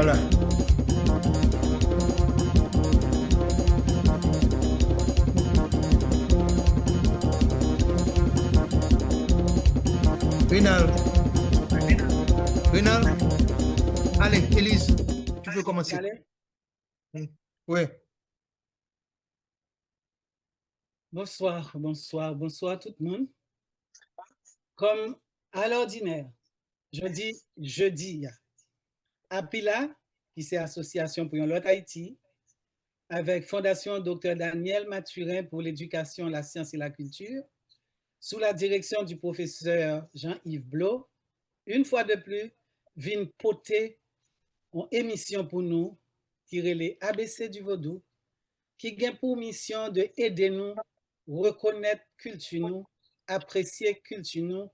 Voilà. Rénal, Rénal, allez, Élise, tu peux commencer. Allez. Oui. Bonsoir tout le monde. Comme à l'ordinaire, jeudi, APILA, qui c'est Association pour l'autre Haïti, avec Fondation Dr Daniel Mathurin pour l'éducation, la science et la culture, sous la direction du professeur Jean-Yves Blot, une fois de plus, vient porter une émission pour nous, qui est les ABC du Vaudou, qui a pour mission de aider nous reconnaître culture nous, apprécier culture nous,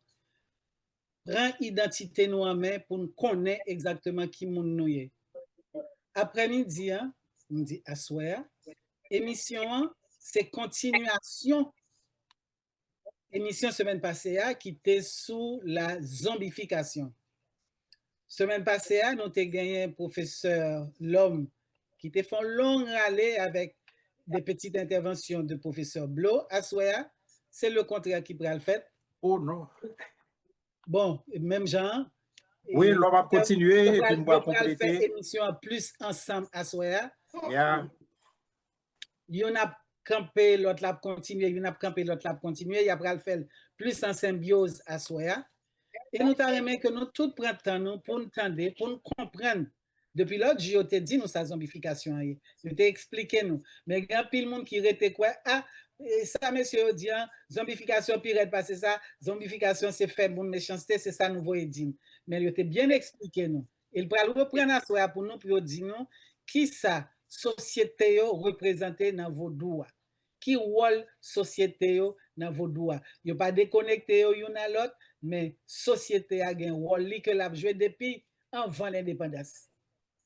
prendre identité nous en main pour nous connaître exactement qui nous est. Après-midi, on dit à soir, émission, c'est continuation. Émission semaine passée qui était sous la zombification. Semaine passée, nous avons gagné un professeur L'Homme qui t'a fait un long rallye avec des petites interventions de professeur Blot. À soir, c'est le contraire qui pourrait le faire. Oh non. Bon, même genre. Oui, l'homme va continuer et puis on va compléter. compléter. Émission plus ensemble à soir. Yeah. Il y en a campé, l'autre l'a continué, il y en a campé, l'autre l'a continué. Il y a le faire plus en symbiose à soir. Et nous avons que nous tout prenons temps pour nous entendre, pour nous comprendre. Depuis l'autre, je t'ai dit nous sa zombification. Je t'ai expliqué nous. Mais il y a pile de monde qui rete quoi? Ah, ça, monsieur dit, zombification, pire passer ça. Zombification, c'est fait pour méchanceté, c'est ça nous voyons dire. Mais il t'ai bien expliqué nous. Il va reprendre à soi pour nous, pour dire nous, qui ça, société représentée dans vos doigts. Qui rôle société dans vos doigts. Il n'y a pas déconnecté l'un à l'autre, mais société a un rôle que l'a joué depuis avant l'indépendance.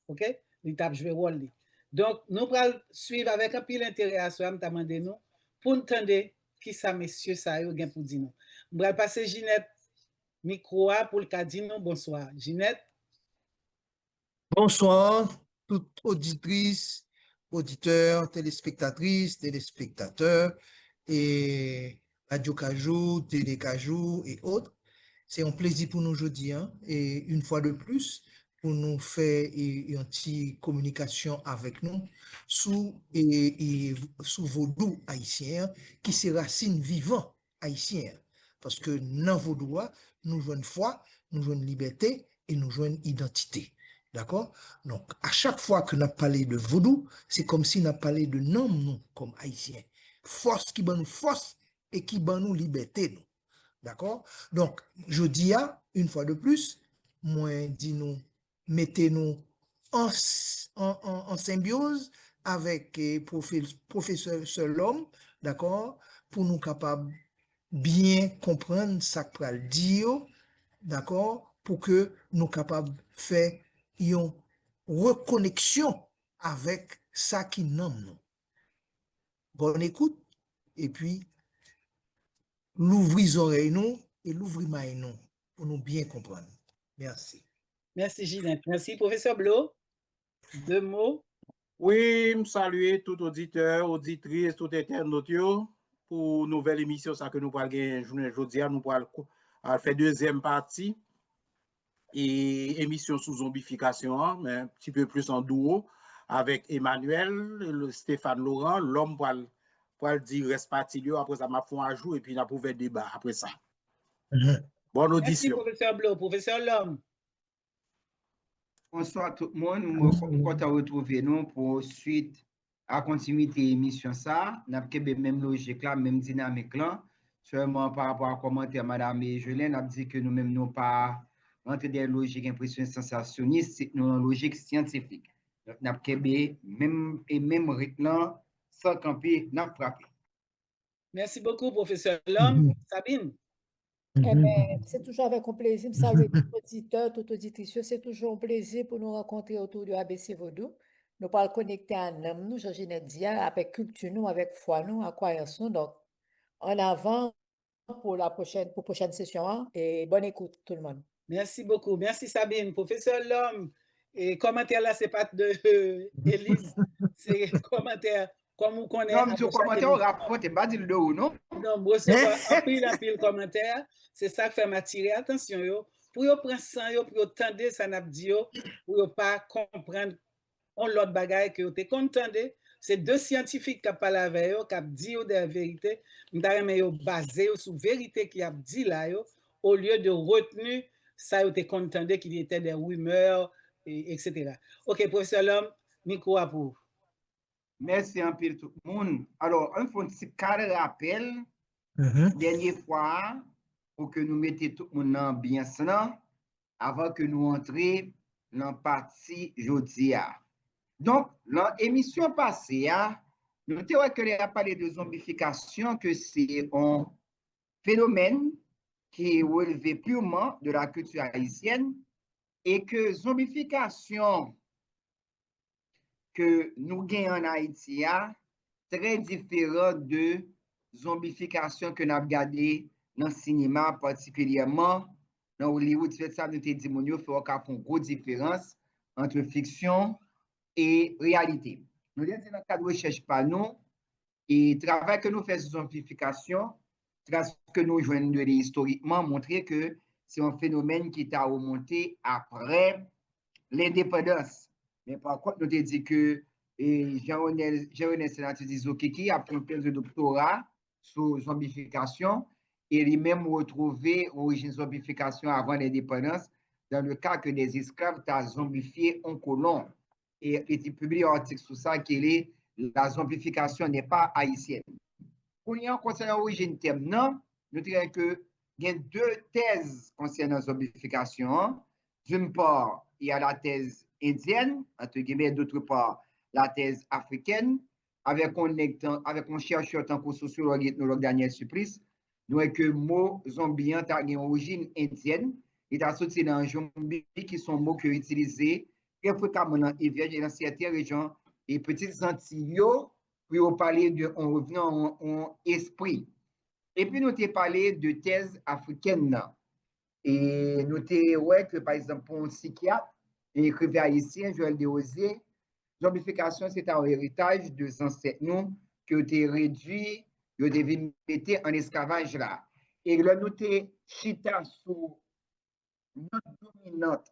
OK? Il a joué rôle. Donc, nous allons suivre avec un peu l'intérêt à soi, nous pour entendre qui ça, messieurs, ça a eu pour dire nous. Je vais passer Ginette micro pour le cas dire nous bonsoir. Ginette. Bonsoir, toutes auditrices, auditeurs, téléspectatrices, téléspectateurs, et Radio Cajou, Télé Cajou et autres. C'est un plaisir pour nous aujourd'hui, et une fois de plus, pour nous faire une petite communication avec nous sous vaudou haïtien, qui c'est racine vivant haïtien. Parce que dans vaudou, nous jouons foi, nous jouons liberté et nous jouons identité. D'accord? Donc, à chaque fois que nous parlé de vaudou, c'est comme si nous parlé de nom, nous, comme haïtiens. Force qui bat nous force et qui bat nous liberté, nous. D'accord? Donc, je dis une fois de plus, moi, dis nous, mettez-nous en symbiose avec professeur L'Homme, d'accord? Pour nous capables bien comprendre ça que le dire, d'accord? Pour que nous capables faire une reconnexion avec ça qui nomme nous. Bonne écoute, et puis l'ouvrir oreilles nous et l'ouvrir maille nous pour nous bien comprendre. Merci. Merci Ginette. Merci professeur Blot. Deux mots. Oui, je salue tout auditeur, auditrice, tout internaute pour une nouvelle émission ça que nous allons gagner aujourd'hui. Nous allons faire deuxième partie et émission sous zombification, mais un petit peu plus en duo avec Emmanuel, Stéphane Laurent, l'homme pour le dire reste parti après ça m'a fait un jour et puis on a pouvoir débat après ça. Bonne audition. Merci professeur Blot, professeur L'Homme. Bonsoir tout le monde, nous sommes content de retrouver nous pour suite à continuité émission ça. Nous avons la même logique là, même dynamique là. Seulement par rapport à commentaire Madame Jolene a dit que nous-mêmes nous pas entrer dans une logique impressionniste sensationniste, c'est une logique scientifique. Donc nous avons même rythme là, sans camper, nous frapper. Merci beaucoup professeur L'Homme. Sabine. C'est toujours avec un plaisir de saluer tout auditeur, toute auditrice. C'est toujours un plaisir pour nous rencontrer autour du ABC Vaudou. Nous parlons connecter à nous, Georgine Dia, avec culture, nous, avec foi, nous, à croyance, nous. Donc, en avant pour la prochaine session. Et bonne écoute, tout le monde. Merci beaucoup. Merci Sabine. Professeur L'Homme, Et commentaire là, c'est pas de Élise, c'est commentaire comme vous connaissez. Non, monsieur, commentaire au rapport, t'es pas dit le ou non? Non, recevoir un pile commentaire, c'est ça qui fait m'attirer attention yo. Pour yo prendre ça yo, pour yo tendre ça n'a dit yo, pour yo pas comprendre on l'autre bagaille que yo te contendé. C'est deux scientifiques qui parlent avec yo, qui dit yo des vérités, m'ta mais yo basé sur vérité qui a dit là yo, au lieu de retenir ça yo te contendé qu'il était des rumeurs etc. OK, professeur Lhomme, micro à vous. Merci un peu tout le monde. Alors, un petit cadre rappel, dernière fois, pour que nous mettions tout le monde en bien ça, avant que nous entrions dans la partie jeudi. Donc, dans l'émission passée, nous avons parlé de zombification, que c'est un phénomène qui est relevé purement de la culture haïtienne et que zombification que nous gagnons en Haïti très différent de zombification que nous avons regardé dans le cinéma, particulièrement dans Hollywood. Ça, nous avons dit qu'il y a une grosse différence entre fiction et réalité. Nous avons dit dans le cadre de recherche par nous, et le travail que nous faisons sur zombification, ce que nous joignons historiquement, montrer que c'est un phénomène qui est remonté après l'indépendance. Mais par contre, nous avons dit que Jean-René Sénateur Zokiki a fait un thèse de doctorat sur zombification et il même retrouvé l'origine de zombification avant l'indépendance dans le cas que des esclaves ont zombifié un colon. Et il publie un article sur ça qui est la zombification n'est pas haïtienne. Pour y en concernant l'origine thème, non, nous dirons que il y a deux thèses concernant la zombification. D'une part, il y a la thèse indienne, entre guillemets, d'autre part, la thèse africaine, avec un chercheur tant que sociologue et ethnologue Daniel Supplice, nous avons que le mot zombien a une origine indienne, il a sorti dans zombie qui sont mots qui sont utilisés très fréquemment dans certaines régions et petites Antilles pour parler de on revenant en esprit. Et puis nous avons parlé de thèse africaine. Et nous avons que par exemple pour un psychiatre, un écrivain haïtien, Joël Desrosiers, zombification, c'est un héritage de ancêtres nous qui ont été réduits, qui ont été mis en esclavage là. Et là, nous avons chita sur notre dominante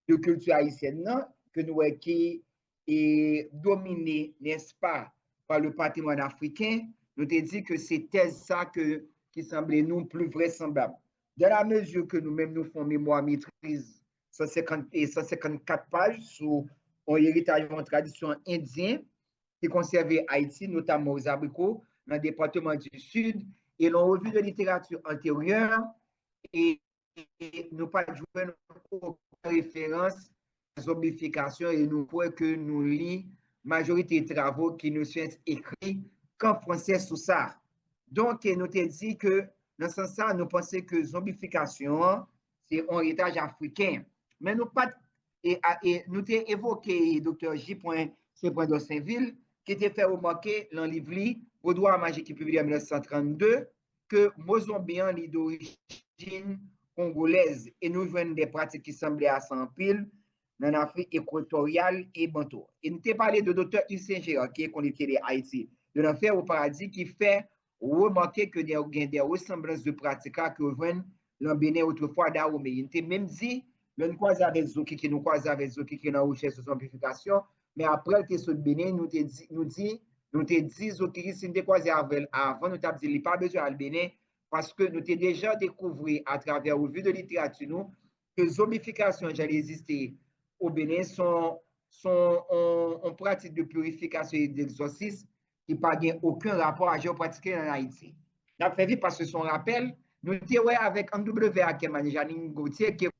de culture haïtienne que nous avons qui est dominée, n'est-ce pas, par le patrimoine africain. Nous avons dit que c'était ça qui semblait nous plus vraisemblable. Dans la mesure que nous-mêmes nous faisons mémoire maîtrise 154 pages sur un héritage en tradition indien qui conservait Haïti, notamment aux abricots, dans le département du Sud, et l'on revue de littérature antérieure, et nous pas joué aucune référence à la zombification, et nous pouvons que nous lisons majorité des travaux qui nous sont écrits qu'en français sur ça. Donc, nous avons dit que dans ce sens, nous pensons que zombification, c'est un héritage africain. Mais nous pas et nous avons évoqué Dr. J.C. de Saint-Ville, qui était fait remarquer dans le livre Au droit magique qui publié en 1932, que Mozambique est d'origine congolaise et nous jouons des pratiques qui semblaient assez en pile dans l'Afrique équatoriale et bantou. Et nous avons parlé de Dr. Hussein Gérard, qui est connecté de Haïti, de l'enfer au paradis, qui fait remarquer que y a des ressemblances de pratiques que nous jouons dans Bénin autrefois d'Aromé. Il était même dit nous croisons avec Zoki qui nous croisons avec Zoki qui est dans la recherche de zombification, mais après le question de Bénin, nous dit Zoki si nous croisons avec avant, nous avons dit qu'il n'y a pas besoin de Bénin parce que nous avons déjà découvert à travers la revue de littérature nous, que zombification j'allais exister au Bénin sont en pratique de purification et d'exorcisme qui n'a aucun rapport à géopratiquer en Haïti. Nous avons fait vite parce que son rappel, nous étions avec NWA, Janine Gauthier, qui est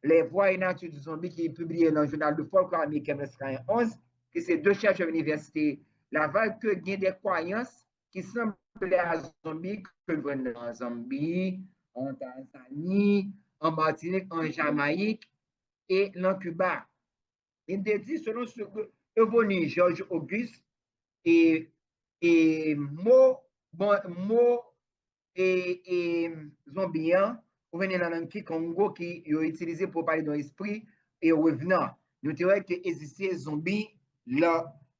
Les voix et nature du zombie, qui est publié dans le journal de folklore américain 1911, que c'est deux chercheurs de l'université Laval, que il y a des croyances qui semblent à zombie, que viennent en Zambie, en Tanzanie, en Martinique, en Jamaïque et en Cuba. Il dit, selon ce que Evonie Georges Auguste et mot et zombien, ou venez dans le Congo qui est utilisé pour parler dans l'esprit, et revenant, nous avons que exister zombie,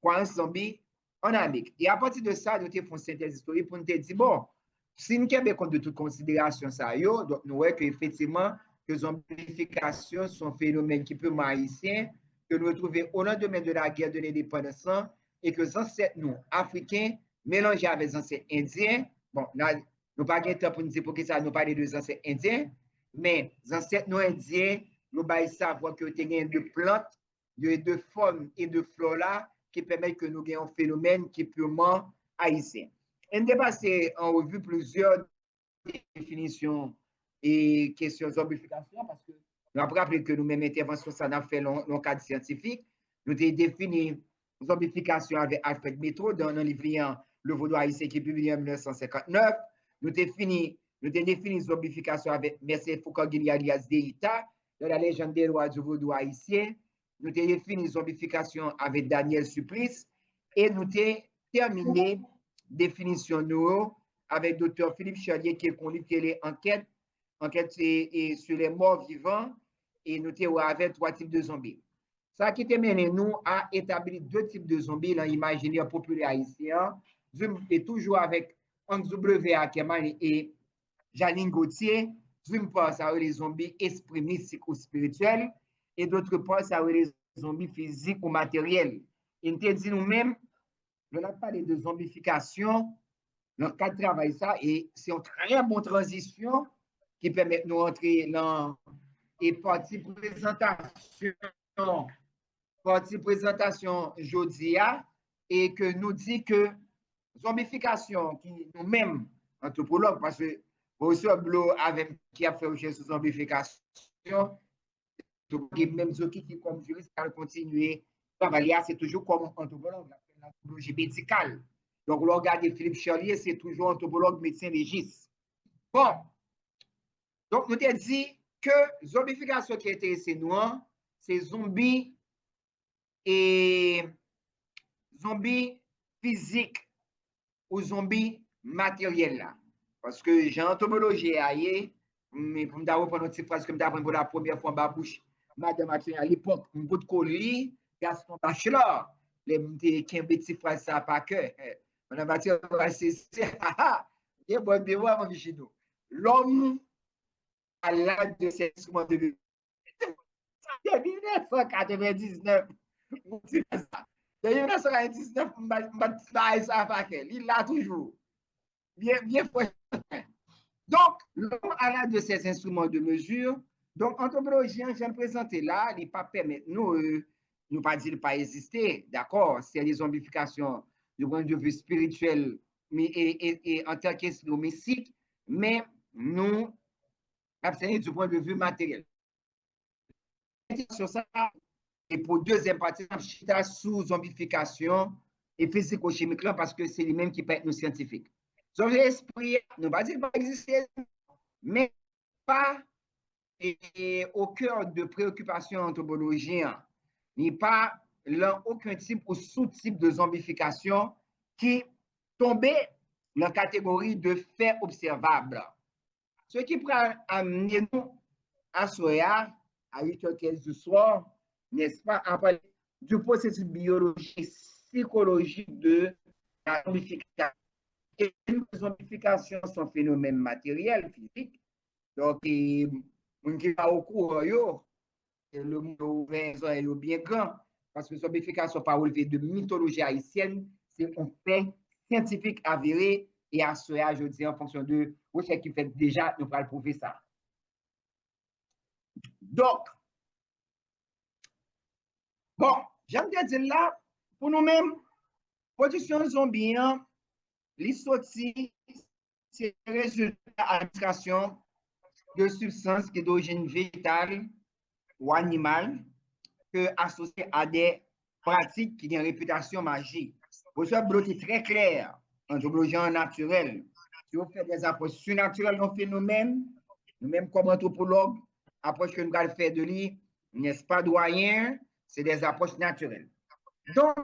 quoi un zombie en Amérique. Et à partir de ça, nous avons fait une synthèse historique pour nous dire, bon, si nous avons compte de toute considération ça, donc nous voyons qu'effectivement, que zombification sont un phénomène qui peut haïtien, que nous retrouvons au lendemain de la guerre de l'indépendance, et que les ancêtres nous, africains, mélangés avec les ancêtres indiens, bon, là, nous n'avons pas de temps pour nous dire pour que ça nous parle des ancêtres indiens, mais les ancêtres nous indiens, nous allons savoir que nous avons de plantes, de faune et de flore là, qui permettent que nous ayons un phénomène qui est purement haïtien. On a passé en revue plusieurs définitions et questions de zombification parce que nous avons rappelé que nous-mêmes intervention ça n'a fait dans le cadre scientifique. Nous avons défini zombification avec Alfred Métro dans le livre Le Vaudou haïtien qui est publié en 1959. Nous avons défini zombification avec Mercier Foucault-Guilly alias Deita dans la légende des rois du Vaudou haïtien. Nous avons défini zombification avec Daniel Supplice et nous avons terminé définition nous avec Dr. Philippe Chalier qui est un livre qui est enquête sur les morts vivants et nous avons avec 3 types de zombies. Ça qui te mené nous à établir 2 types de zombies dans l'imaginaire populaire haïtien, et toujours avec Hans W. Ackerman et Janine Gauthier. D'une part, ça les zombies esprits mystiques ou spirituels, et d'autre part, ça les zombies physiques ou matériels. Et nous te dit nous-mêmes, on a parlé de zombification dans le cadre de travail, ça, et c'est une très bonne transition qui permet de nous entrer dans et partie présentation Jodia, et que nous dit que zombification, qui nous-mêmes, anthropologues, parce que professeur Blo avec qui a fait recherche sur zombification, même Zoki qui comme juriste a continué travailler, c'est toujours comme anthropologue, l'anthropologie médicale. Donc, le regard de Philippe Chalier, c'est toujours anthropologue médecin légiste. Bon, donc nous avons dit que zombification qui intéresse nous, c'est zombies et zombies physiques ou zombies matériels là. Parce que j'ai entomologie ailleurs, mais pour me prendre une petite phrase que je pour la première fois dans ma bouche, madame à l'époque, un bout de colis, Gaston Bachelor, les petits phrases ça pas que. Madame Mathieu, c'est et bon de voir mon bichido. L'homme à l'âge de cet instrument de 1999. De 1999, ça pas que. Il l'a toujours. Bien fort. Donc, l'homme à l'âge de ces instruments de mesure, donc, anthropologien, j'aime présenter là, il ne pas permettre nous pas dire pas exister, d'accord, c'est les zombifications du point de vue spirituel et en tant qu'instrument mystique, mais nous abstenir du point de vue matériel. Sur ça, et pour deuxième partie, sous zombification et physico-chimique là, parce que c'est lui-même qui peut être nos scientifiques. Donc, l'esprit, nous ne pas dire pas exister, mais pas et au cœur de préoccupation anthropologienne, ni pas là aucun type ou sous-type de zombification qui tombait dans la catégorie de faits observables. Ce qui pourrait amener nous à soir, à 8h15 du soir, n'est-ce pas, à parler du processus biologique, psychologique de la zombification. Et les zombifications sont phénomènes matériels, physiques. Donc, on qui va au cours, le monde est bien grand, parce que zombification pas relevé de mythologie haïtienne, c'est un fait scientifique avéré et à ce je dis en fonction de recherche qui fait déjà, nous allons prouver ça. Donc, bon, j'aime bien dire là, pour nous-mêmes, production zombie, l'histoire, c'est le résultat d'administration de substances qui sont d'origine végétale ou animale, que associées à des pratiques qui ont une réputation magique. Pour ça, c'est très clair, anthropologie naturelle. Si on fait des approches surnaturelles dans le phénomène, nous-mêmes comme anthropologues, approche que nous allons faire de lui, n'est-ce pas doyen, c'est des approches naturelles. Donc,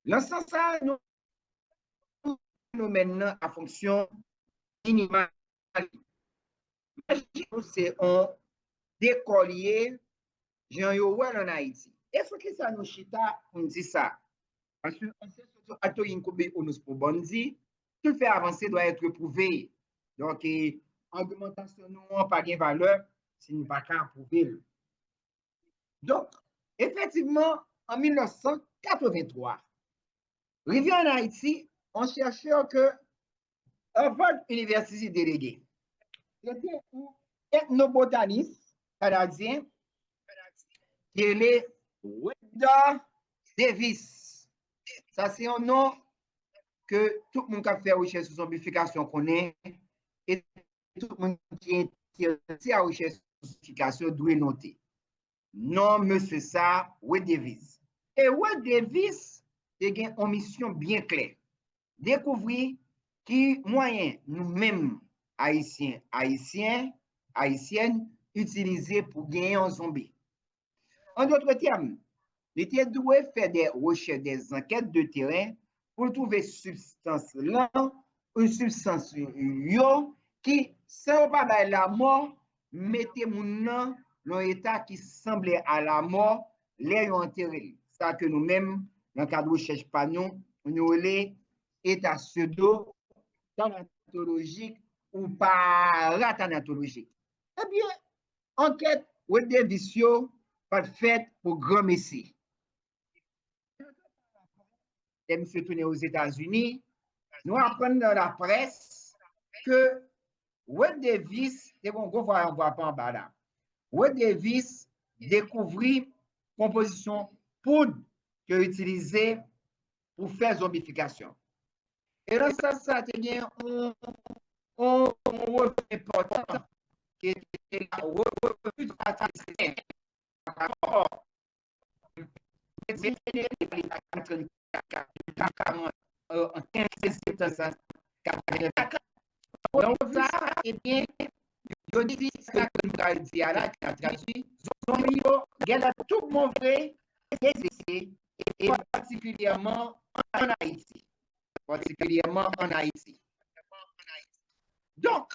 l'ensemble ça, nous phénomène à fonction minimale. C'est un d'écoliers, Jean Yowel en Haïti. Est-ce que ça nous chita, on dit ça? Parce que on sait surtout à tout nous pour Bonzi, tout fait avancer doit être prouvé. Donc, argumentation nous pas de valeur si nous pas qu'à prouver. Donc, effectivement, en 1983, arrivé en Haïti, on cherchait que Harvard University délégué. C'était un ethnobotaniste canadien qui est Wendell Davis. Ça, c'est un nom que tout le monde qui a fait recherche sur zombification connaît et tout le monde qui est intéressé à la recherche sur zombification doit noter. Non, monsieur ça, Wendell Davis. Et Wendell Davis, c'est une mission bien claire. Découvrir qui moyen nous-mêmes, haïtiennes, utiliser pour gagner un zombie. En d'autres termes, l'État doit faire des recherches, des enquêtes de terrain pour trouver substance là, une substance qui, sans pas la mort, mettait mon dans l'état qui semblait à la mort, les enterrés. Ça que nous-mêmes, dans le cadre de recherche par nous relais état pseudo-thanatologique ou parathanatologique. Eh bien, enquête ou des vicieux pas faite pour grand messie. Et M. tourné aux États-Unis, nous apprenons dans la presse que Wade Davis, c'est bon, on voit pas en bas là. Wade Davis découvrit composition poudre que utilisée pour faire zombification. Et là, ça a bien un rôle important qui était la revue de la donc ça, eh bien, je dis ça que nous avons dit à la traduit, tout mauvais et particulièrement en Haïti. Donc,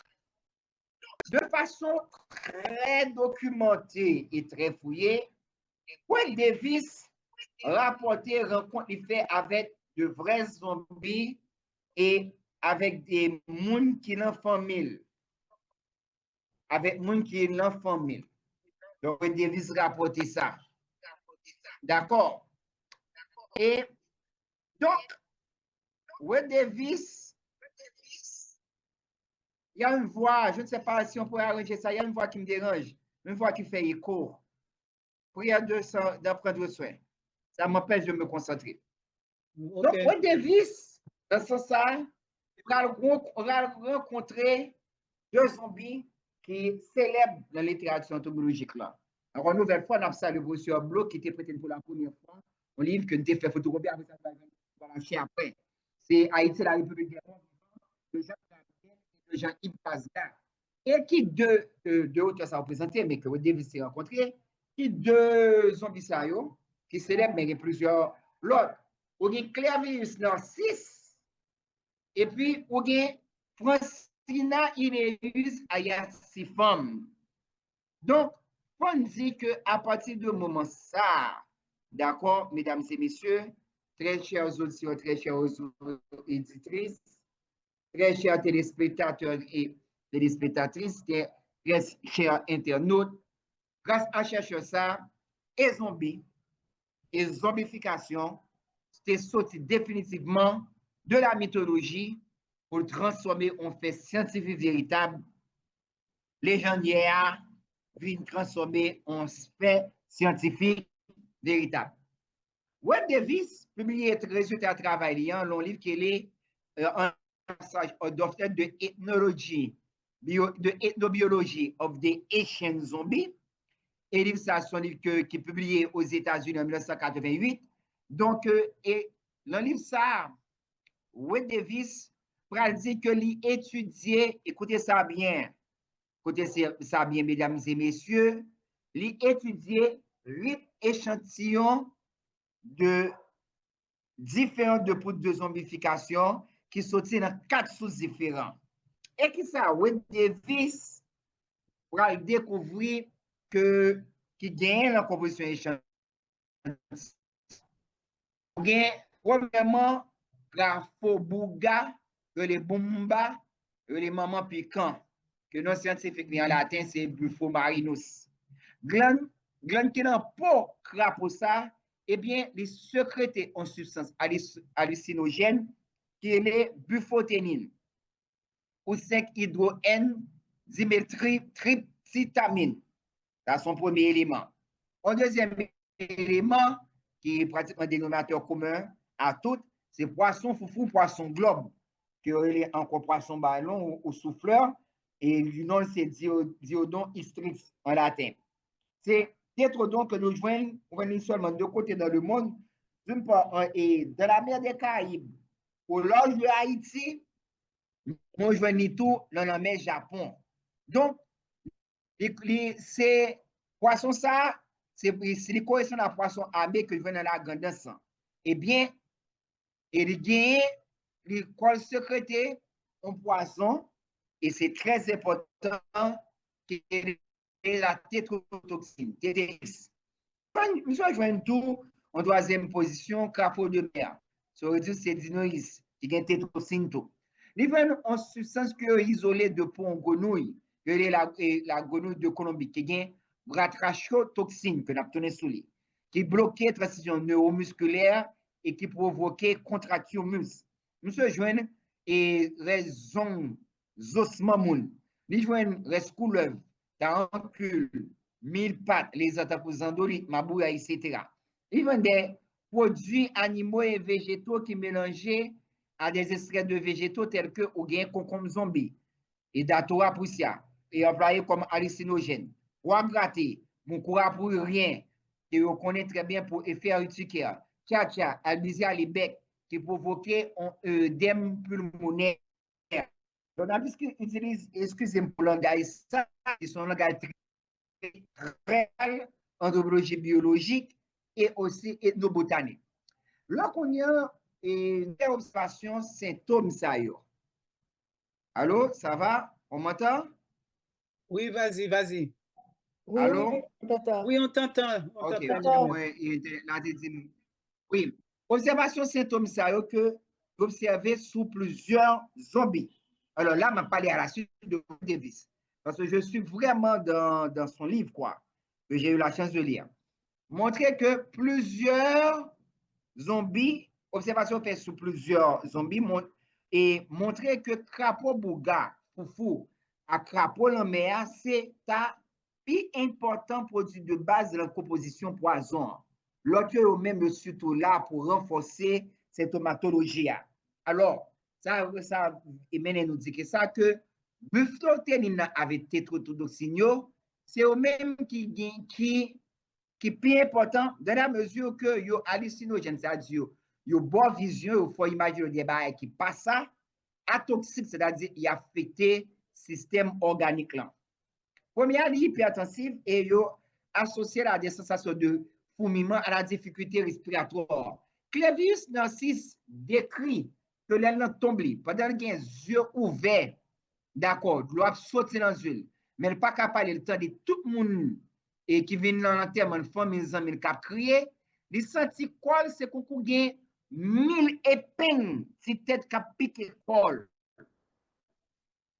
de façon très documentée et très fouillée, Wade Davis rapportait rencontres fait avec de vrais zombies et avec des gens qui l'ont famille. Donc, Wade Davis rapportait ça. D'accord? Et donc, Wade Davis, il y a une voix, je ne sais pas si on pourrait arranger ça, il y a une voix qui me dérange, une voix qui fait écho. Prière d'en prendre soin. Ça m'empêche de me concentrer. Okay. Donc, Wade Davis, dans ce sens, on va rencontrer deux zombies qui célèbrent dans la littérature entomologique là. Alors, une nouvelle fois, on a salué le professeur Bloch qui était prêté pour la première fois. Un livre que nous avons fait photocopier avec ça, on va lâcher après. C'est Haïti, la République des Mondes, de Jean-Yves Pascal. Et qui deux auteurs ça représenté, mais que Wade Davis s'est rencontré, qui deux zombies qui célèbrent, mais il y a plusieurs l'autre. Ou il y a Clavius Narcisse, et puis ou il y a Francina Ineus Ayassifam. Donc, on dit qu'à partir de moment ça, d'accord, mesdames et messieurs, très chers auditeurs, très chères éditrices, très chers téléspectateurs et téléspectatrices, très chers internautes, grâce à chercher ça, et zombies, et zombification, c'était sorti définitivement de la mythologie pour le transformer en fait scientifique véritable, légendaire, puis transformer en fait scientifique véritable. Wade Davis publié le résultat de travail dans un livre qui est un passage d'objet de ethnobiology of the Asian Zombie. Et livre ça, c'est un livre qui est publié aux États-Unis en 1988. Donc, et le livre ça, Wade Davis dit que l'étudier, écoutez ça bien, mesdames et messieurs, l'étudier 8 échantillons de différents de poudres de zombification qui sortent dans 4 sources différentes. Et qui ça, Wade Davis pour découvrir qui gagnent la composition échantillon. Premièrement, graphobouga, les bumba, les mamans piquants, que nos scientifiques en latin, c'est Buffomarinus. Glande qui n'a pas crapaud ça, eh bien, les sécrétés en substance hallucinogène qui est les bufoténine ou 5-hydro-N-dimethyltryptamine. C'est son premier élément. Un deuxième élément qui est pratiquement dénominateur commun à toutes, c'est poisson foufou, poisson globe, qui est encore poisson ballon ou souffleur, et le nom c'est Diodon istrix en latin. C'est tétrodon que nous joignons seulement de côté dans le monde, d'une part, et dans la mer des Caraïbes, au large de Haïti, nous joignons tout dans la mer Japon. Donc, ces poissons, ça, c'est les correspondants à poisson armé que je viens dans la grande sang. Eh bien, il gagne les cols sécrétés en poisson, et c'est très important que la tétrotoxine, TTX. Nous joignons tout en troisième position, crapaud de mer. Ça veut dire c'est dinoïs qui gagne tétrotoxine tout. Nous avons une substance qui est isolée de pont grenouille, que est la grenouille de Colombie, qui gagne batrachotoxine, que nous avons tourné sous lui, qui bloque la transition neuromusculaire et qui provoque contraction muscle. Nous joignons et raison ossements moun. Nous joignons reste couleuvre, tarancule, mille pattes, les atapusandolites, mabouya, etc. Ils vendent des produits animaux et végétaux qui mélangés à des extraits de végétaux tels que ou gain concombre zombie et datura poussia et employés comme hallucinogènes. Ou gratter, mon courant pour rien, que on connaît très bien pour effet urticaire, tcha-tcha, albizia libec, qui provoquait un œdème pulmonaire. Donc, on utilise, excusez-moi pour le langage, ça, ils sont langage réel, anthropologie biologique et aussi ethnobotanique. Là qu'on y a une observation symptômes, ça y est. Allô, ça va? On m'entend? Oui, vas-y, vas-y. Oui, Allô? oui, on t'entend. Oui, on t'entend. Ok, t'entend. oui. Observation symptômes, ça y est que observé sous plusieurs zombies. Alors là, je vais parler à la suite de Davis. Parce que je suis vraiment dans son livre, quoi, que j'ai eu la chance de lire. Montrer que plusieurs zombies, observation faite sous plusieurs zombies, et montrer que crapaud bouga, foufou, à crapaud en mer, c'est un plus important produit de base de la composition poison. L'autre même surtout là pour renforcer cette tomatologie. Alors, ça nous dit que ça que bufoténine avec tétrotoxine, c'est au même qui est plus important dans la mesure que yo hallucinogène, c'est-à-dire yo bonne vision, il faut imaginer des bails qui passent ça, atoxique, c'est-à-dire il affecte le système organique là. Première, hypertensive et yo associé à des sensations de fourmillement à la difficulté respiratoire. Clevius Narcisse décrit que l'elle tombe pendant qu'il a les yeux ouverts, d'accord, doit sauter dans l'huile, mais pas capable le temps de tout le monde et qui vient dans l'enterrement de famille, les amis, qui a crié, il senti quoi, c'est qu'on gagne 1000 épingles, si tête qui a piqué col.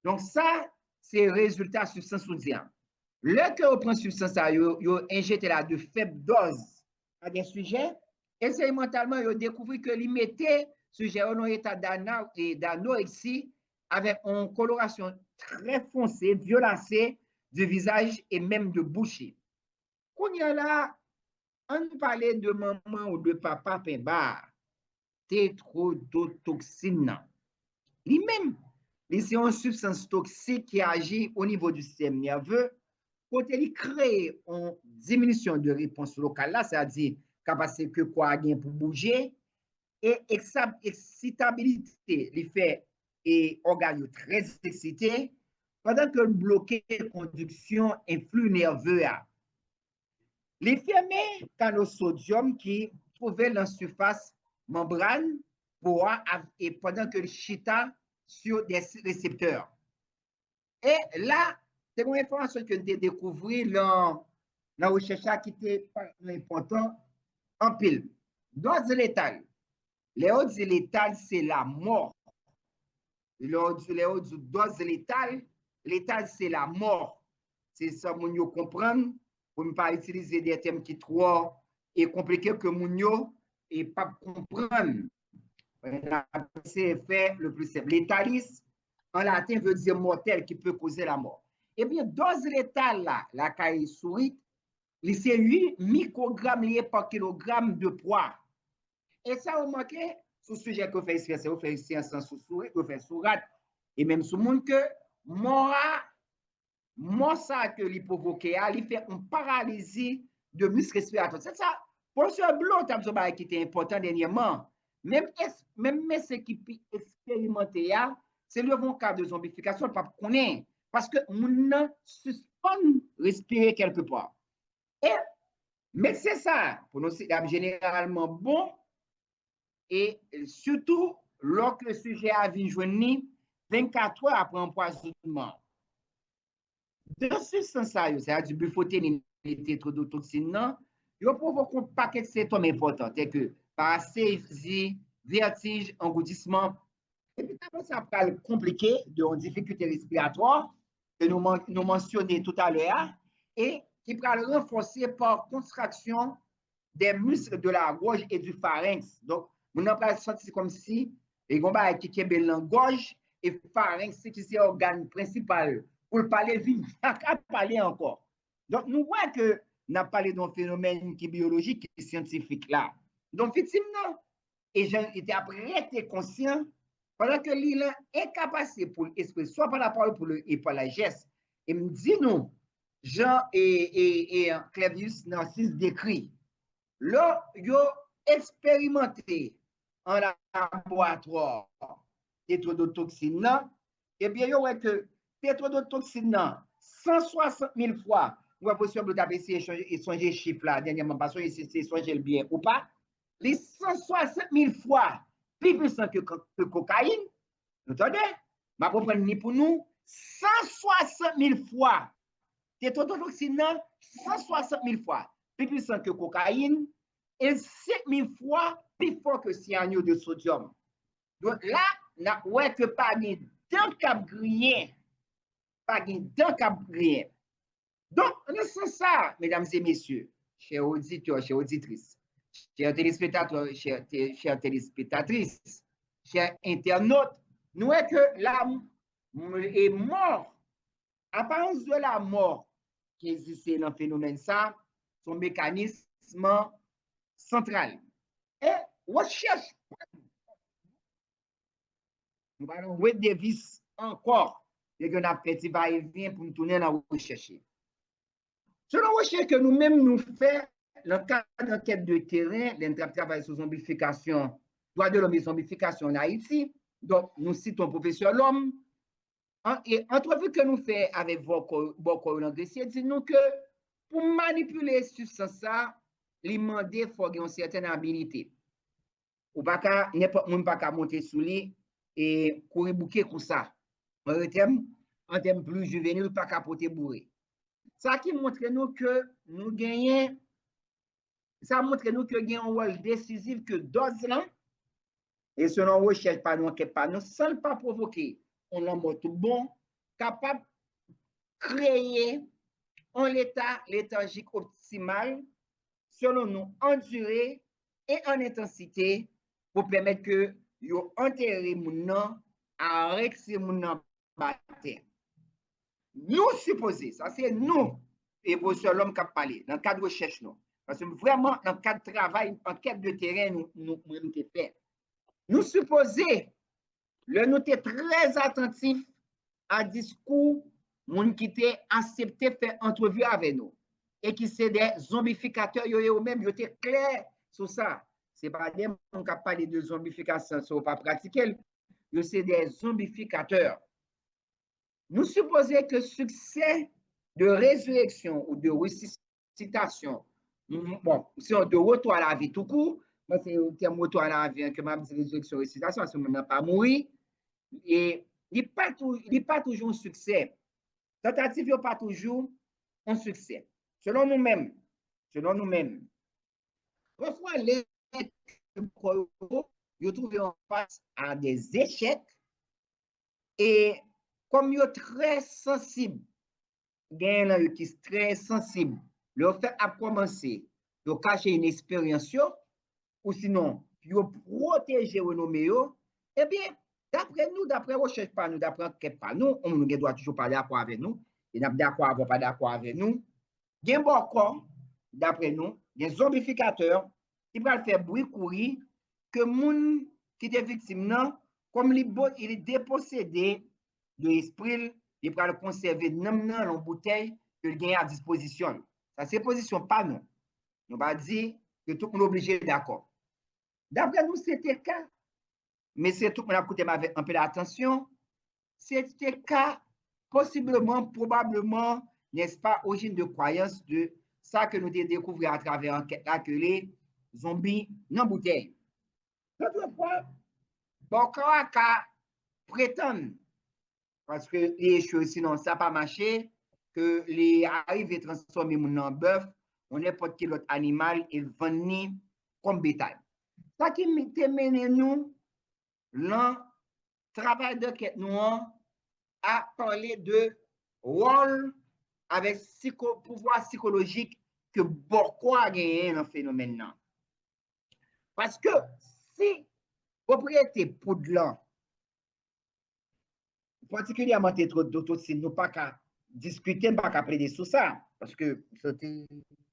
Donc ça, c'est le résultat de substance sodium. Le que vous prenez substance, vous injectez là de faibles doses à des sujets, expérimentalement, vous découvrez que vous mettez sujet en état d'anorexie avec une coloration très foncée, violacée du visage et même de bouche. Quand il y a là, on parlait de maman ou de papa, tétrodotoxine. Lui-même, c'est une substance toxique qui agit au niveau du système nerveux. Quand il crée une diminution de réponse locale, là, c'est-à-dire capacité que quoi gain pour bouger, et excitabilité, il fait et organes très excités, pendant que bloquer conduction influx nerveux. Les fermés canaux sodium qui trouvaient la surface membrane et pendant que le chita sur des récepteurs. Et là, c'est une information que j'ai découvert dans dans la recherche qui était important en pile. Dose létale. Les autres létales, c'est la mort. Les autres dose létale, c'est la mort. C'est ça, mon yo comprendre, pour ne pas utiliser des termes qui trop et compliqués que mon yo et pas comprendre. C'est fait le plus simple. Létalis, en latin, veut dire mortel qui peut causer la mort. Eh bien, dose létale là, la caille souris, c'est 8 microgrammes liés par kilogramme de poids. Et ça, vous manquez, sur le sujet que vous faites ici, vous faites ici en sous souris, vous faites sous rat, et même sur le monde que mort ça que lui provoque, il fait une paralysie de muscle respiratoire. C'est ça. Pour ce blot, qui était important dernièrement, même ce qui peut expérimenter, c'est le bon cas de zombification, pas connaître. Parce que nous suspend respirer quelque part. Mais c'est ça, pour nous, c'est généralement bon, et surtout, lorsque le sujet a vu joindre 24 heures après empoisonnement. Dans ce sens-là, c'est-à-dire du bufoténine et tétrodotoxine, il provoque un paquet de symptômes importants, tels que paracésie, vertige, engourdissement. Et puis, ça va compliqué de difficultés respiratoires que nous mentionnions tout à l'heure, et qui va le renforcer par contraction des muscles de la gorge et du pharynx. Donc, on a pas senti comme si les gomba qui est la gorge et pharynx, c'est qui c'est l'organe principal pour parler vite, à parler encore. Donc, nous voyons que nous avons parlé d'un phénomène qui est biologique et scientifique là. Donc, effectivement, et j'étais après été conscient, pendant que l'île est incapacité pour l'exprimer, soit par la parole et par la geste, et me dit nous, Jean et Clavius Narcisse décrit, là, ils ont expérimenté en laboratoire tétrodotoxine, et bien, ils ont que tétrodotoxine 160 000 fois, on va possible d'apprécier et changer chiffre là, dernièrement, parce que c'est changer le bien ou pas, les 160 000 fois plus puissant que cocaïne, vous entendez? Ma propre ni pour nous, 160 000 fois, tétrodotoxine 160 000 fois plus puissant que cocaïne et 5 000 fois plus fort que cyanure de sodium. Donc là, on voit que pas d'un cap grillé, pas d'un cap grillé. Donc, c'est ça, mesdames et messieurs, chers auditeurs, chers auditrices, chers téléspectateurs, chères téléspectatrices, chers internautes, nous voyons que l'âme est mort. Apparence de la mort qui existe dans le phénomène, ça, son mécanisme central. Et recherche. Nous allons voir des vis encore. Et qu'on a fait va-et-vient pour nous tourner dans la recherche. Selon la recherche que nous-mêmes nous faisons, dans le cadre d'enquête de terrain, l'entreprise sur zombification, droit de l'homme et zombification en Haïti, donc nous citons le professeur L'Homme, et entrevue que nous faisons avec Boko Langressier, dit-nous que pour manipuler ce substance, il demande qu'il faut avoir une certaine habilité. Ou pas qu'à n'importe monde pas qu'à monter sous lui et courir bouquet comme ça. En termes plus juvéniles, pas qu'à porter bourré. Ça qui montre nous que nous gagnons, ça montre nous que gagnons un rôle décisif que dose là, et selon recherche par nous, sans pas provoquer, on l'a tout bon, capable de créer un état léthargique optimal, selon nous, en durée et en intensité, pour permettre que yo enterrer mon arrêter mon bataille. Nous supposons, ça c'est nous, et pour ce l'homme qui a parlé, dans le cadre de recherche, nous. Parce que vraiment, dans le cadre de travail, enquête de terrain, nous fait. Nous supposons, nous sommes très attentifs à discours, moun qui était accepté faire entrevue avec nous. Et qui c'est des zombificateurs, eux-mêmes, ils étaient clairs sur ça. Ce n'est pas des gens qui parlent de zombification, ce n'est pas pratiqué. C'est des zombificateurs. Nous supposons que le succès de résurrection ou de ressuscitation, bon, c'est de retour à la vie tout court, c'est le terme retour à la vie que je dis résurrection, ressuscitation, parce qu'on n'a pas mourir, et il n'est pas toujours un succès. Tentative n'est pas toujours un succès. selon nous-mêmes, parfois les ils trouvent en face à des échecs et comme ils sont très sensibles, gagnent qui sont très sensibles, leur fait à commencer, de cacher une expérience ou sinon, pour protéger renommée, eh bien, d'après nous, d'après recherche par nous, d'après enquête par nous, on doit toujours pas d'accord avec nous, et n'a d'accord ou pas d'accord avec nous. Il y a encore, d'après nous, des zombificateurs qui vont faire bruit courir que moun qui est victime, comme il est dépossédé de l'esprit, il va le conserver dans la bouteille que il gagne à disposition. Ça, c'est position pas nous. On va dire que tout le monde est obligé d'accord. D'après nous, c'était le cas. Mais c'est tout le monde a écouté avec un peu d'attention. C'était le cas, possiblement, probablement, n'est-ce pas, origine de croyance de ça que nous avons découvert à travers l'enquête là, que les zombies dans la bouteille. D'autre fois, bon, quand prétendent, parce que les choses, sinon, ça n'a pas marché, que les arrivent à transformer en bœuf, ou n'importe quel autre animal, ils vendent comme bétail. Ça qui mène nous, le travail de quête nous a parlé de rôle avec pouvoir psychologique que beaucoup a gagné dans le phénomène. Parce que si propriété poudre, particulièrement d'autoxine, nous pas qu'à discuter, pas qu'à plaider sur ça, parce que c'était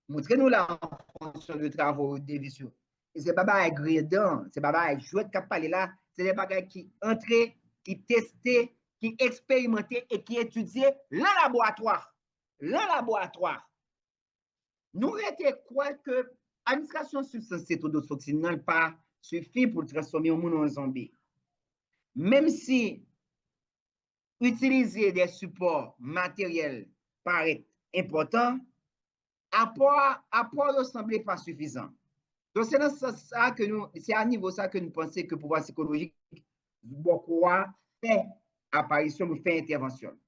montrez-nous là en fonction de travaux de vision. Et c'est pas agrédant, c'est pas jouer de parler là, c'est des bagages qui entrent, qui testent, qui expérimentent et qui étudient dans le laboratoire. Nous étions quoi que l'administration substance cétotoxine n'a pas suffi pour transformer un monde en zombie. Même si utiliser des supports matériels paraît important, apport ne semblait pas suffisant. Donc, c'est à niveau ça que nous pensons que le pouvoir psychologique fait apparition, nous fait intervention.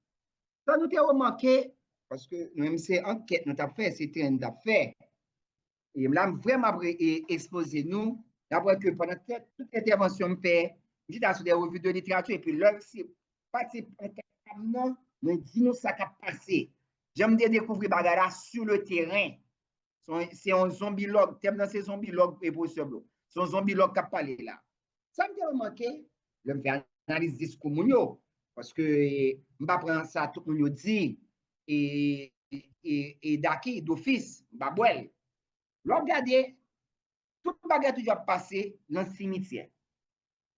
Ça nous a remarqué, parce que même c'est enquête nous avons fait, c'est un d'affaires. Et là, vraiment exposé nous, d'après que pendant toute intervention, fait, j'étais sur des revues de littérature, et puis là, c'est participant, mais dis-nous ça qui a passé. J'aime découvrir bagarre sur le terrain. C'est un zombilogue, thème dans ces zombilogues et pour ce bloc. C'est un zombilogue qui a parlé là. Ça me fait remarquer, je me fais analyse discours, parce que je ne vais pas prendre ça tout le monde dit, et d'acquis, d'office, babouel. Regardez, tout le bagage toujours passé dans le cimetière.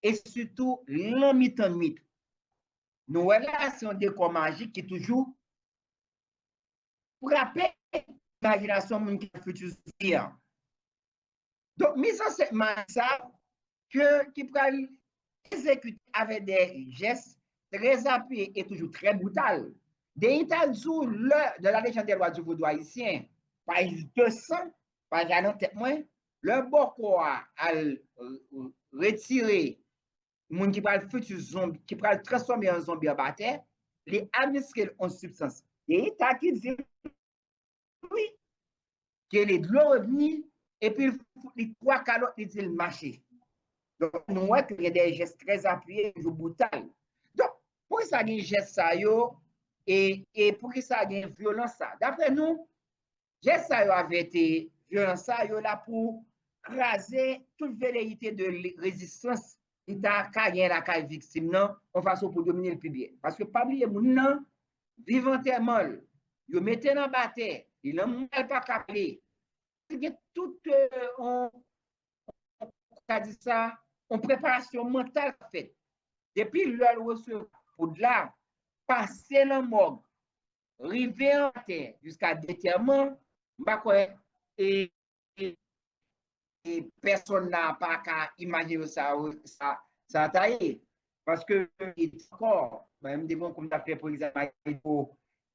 Et surtout, l'an-mi-temps de mythe. Nous, là, c'est un décor magique qui est toujours pour rappeler l'imagination de mon futur. Donc, mise en cette ça qui peut exécuter avec des gestes très appuyés et toujours très brutaux. Des Itazou, de la légende des lois du vaudou haïtien, page 200, page 90 moins, le Bokoa a retiré moun qui parle futur zombie, qui parle transformer en zombie en bataille, les administrer en substance. Et États qui disent oui, que les de l'eau revenus, et puis les trois calottes, ils disent le marché. Donc, nous voyons qu'il y a des gestes très appuyés, toujours brutaux. Donc, pour ça, il y a des gestes ça, et pour ça, il y a une violence ça. D'après nous, gestes ça avait été violence ça, là pour craser toute velléité de résistance. Il a gagné la caille victime, non, en façon pour dominer le public. Parce que, pas oublier, non, vivant est molle, il mettait dans la bataille, il n'a même pas capé. Il y a tout, on dit ça, en préparation mentale faite. Depuis l'heure pour de là, passer le morgue, arriver en terre jusqu'à déterminer, et personne n'a pas qu'à imaginer ça taillé. Parce que, encore, même des bons comme tu as fait pour exemple,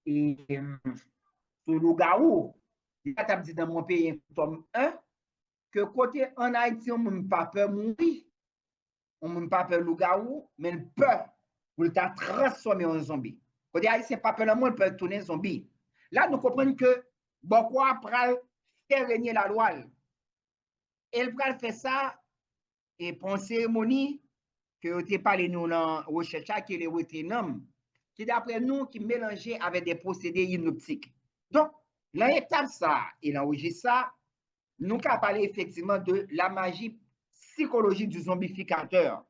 et sur le Loup-Garou, il y a dit dans mon pays, tome 1, que côté en Haïti, on n'a pas peur de mourir, on n'a pas peur de Loup-Garou, mais une peur pour le transformer en zombie. Côté Haïtien, pas peur de mourir, on peut tourner zombie. Là, nous comprenons que bon quoi pral faire régner la loi. Elle pral faire ça et pour une cérémonie que vous avez parlé nous dans recherche qui est le Wettenham, qui d'après nous qui mélangé avec des procédés hypnotiques. Donc, dans l'étape ça et dans ça, nous avons parlé effectivement de la magie psychologique du zombificateur.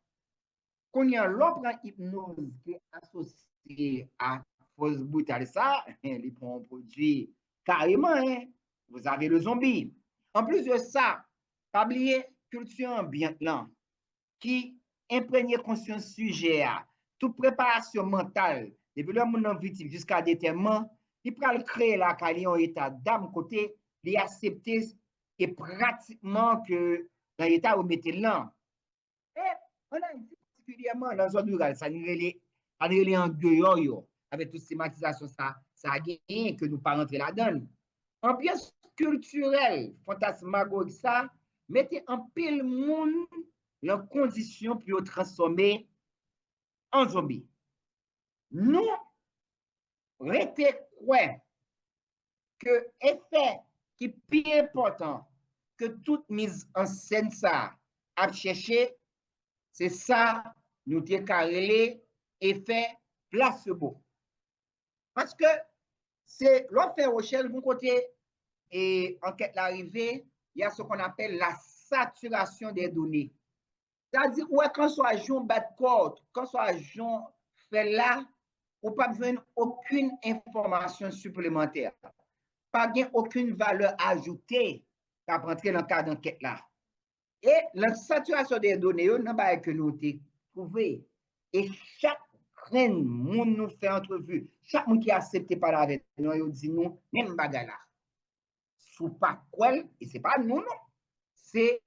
Quand il y a l'autre hypnose qui est associée à fausse brutale, ça, il prend un produit carrément, hein. Vous avez le zombie. En plus de ça, pas oublier culture ambiante là, qui imprègne conscience sujet à toute préparation mentale, depuis le monde victime jusqu'à déterminant, il peut créer la qualité en état d'âme côté, il accepter et pratiquement que dans l'état où mettez là. Et on a dit particulièrement dans la zone rurale, ça nous est en dehors, avec toute stigmatisation, ça a gagné que nous ne pas rentrer là-dedans. Ambiance culturelle, fantasmagorique, ça, mettez en pile monde dans conditions pour transformer en zombie. Nous, restez quoi que effet qui est plus important que toute mise en scène ça à chercher, c'est ça, nous décarrer effet placebo. Parce que c'est l'offre recherche, bon côté, et enquête l'arrivée, il y a ce qu'on appelle la saturation des données. C'est-à-dire, ouais, quand soit Jean bat code, quand soit Jean fait là, on pas besoin aucune information supplémentaire. Pas bien aucune valeur ajoutée pour rentrer dans le cadre d'enquête là. Et la saturation des données, on n'a que nous trouvé. Et chaque monde nous fait entrevue, chaque monde qui a accepté parler avec nous, il dit nous, même bagarre là. Sous pas quoi, et c'est pas nous, non. C'est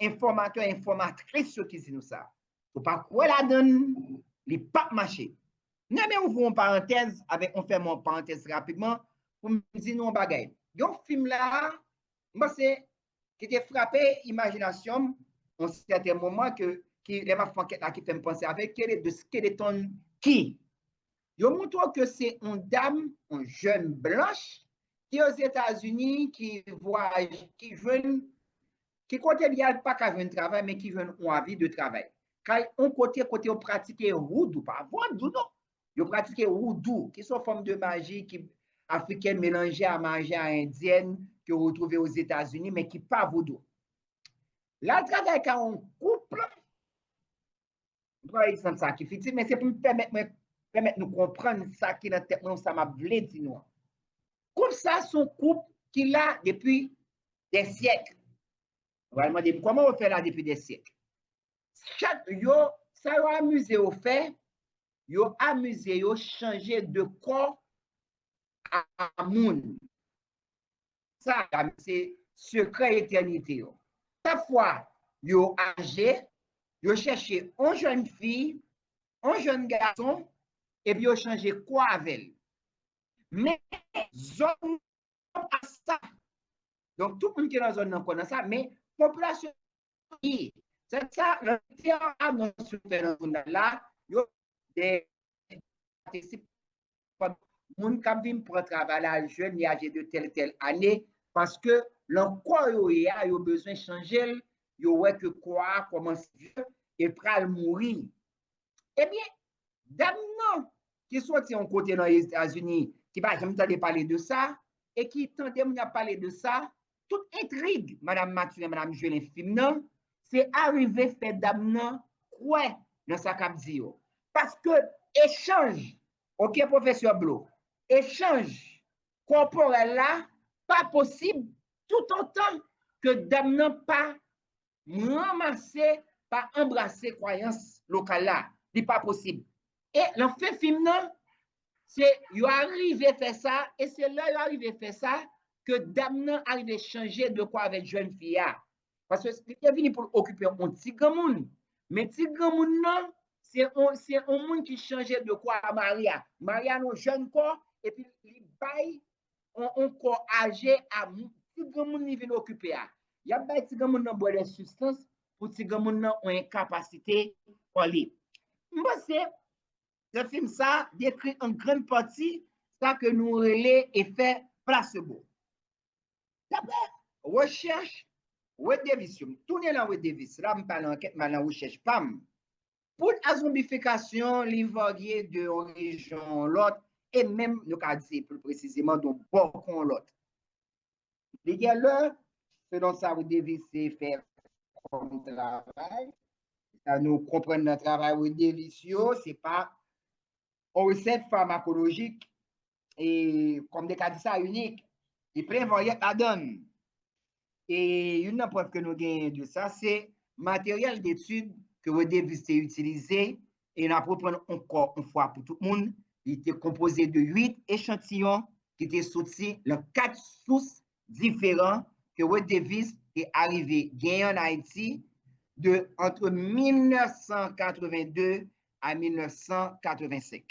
informateur, informatrice qui dit nous ça. Sous pas quoi la donne, les pas marché. Non, mais on ouvre une parenthèse, on fait mon parenthèse rapidement, pour me dire nous bagaille. Donc, film là, moi, c'est qui t'a frappé imagination en certain moment que les enfants qui fait me penser avec quel est de skeleton qui. Je montre que c'est une dame, une jeune blanche, qui est aux États-Unis, qui voyage, qui jeune, qui côté bien pas qu'à un travail, mais qui veut une envie de travail. Quand on côté on pratique voodoo, pas voodoo, non. On pratique voodoo, qui sont formes de magie qui africaine mélangée à magie indienne que vous retrouvez aux États-Unis, mais qui pas voodoo. Là, le travail quand on couple, par exemple, ça qui est mais c'est pour me permettre nous comprendre ça qui est dans tête, ça m'a voulu dire nous. Comme ça, son couple qui l'a depuis des siècles. On va demander comment on fait là depuis des siècles. Ça a amusé au fait, yo amusé au changer de corps à monde. Ça, c'est secret éternité. Parfois, yo âgé, yo cherché une jeune fille, un jeune garçon, et puis yo changé quoi avec elle. Mais, zone à ça. Donc, tout le monde qui est dans la zone connaît ça, mais population, c'est ça, le terrain dans ce phénomène là, il y a des participants, moun qui viennent pour travailler jeune, âgé de telle année, parce que l'encore il y a besoin de changer, il y a que quoi, commence et pral mourir. Eh bien, dame non, qui sorti en côté dans les États-Unis, qui va jamais parler de ça, et qui tente à parler de ça, toute intrigue, Madame Mathieu et Madame Jolin Film, c'est arriver faire dame non, quoi, dans sa cap dire. Parce que échange, ok, professeur Blo, échange corporel là, pas possible, tout autant que dame non pas ramasser, pas embrasser croyance locale là, c'est pas possible. Et l'enfant film non, c'est il arrive à faire ça, et c'est là il arrive à faire ça que dame arrive à changer de quoi avec jeune fille. Parce que il est venu pour occuper un petit grand monde. Mais petit grand monde non, c'est un monde qui changeait de quoi à Maria. Maria non jeune corps, et puis il baille un corps âgé à petit grand monde qui vient occuper. Il y a pas petit grand monde dans boire des substances pour petit grand monde ont une capacité en libre. Moi c'est ce film ça décrit en grande partie ça que nous relais effet placebo. D'après recherche, Wade Davis, tournez dans Wade Davis, là, je parle enquête, je parle recherche, PAM. Pour la zombification, les varier de région l'autre, et même, nous avons dit plus précisément, donc, beaucoup l'autre. Les gars, là, selon ça, Wade Davis, c'est faire comme travail. Ça nous comprendre notre travail Wade Davis, c'est pas une recette pharmacologique et comme des cas de ça unique. Et plein variétés à donne. Et une preuve que nous gagnons de ça, c'est matériel d'étude que Wade Davis a utilisé et on a prendre encore une fois pour tout le monde. Il était composé de 8 échantillons qui étaient sortis dans 4 sources différentes que Wade Davis est arrivé gagner en Haïti de entre 1982 à 1985.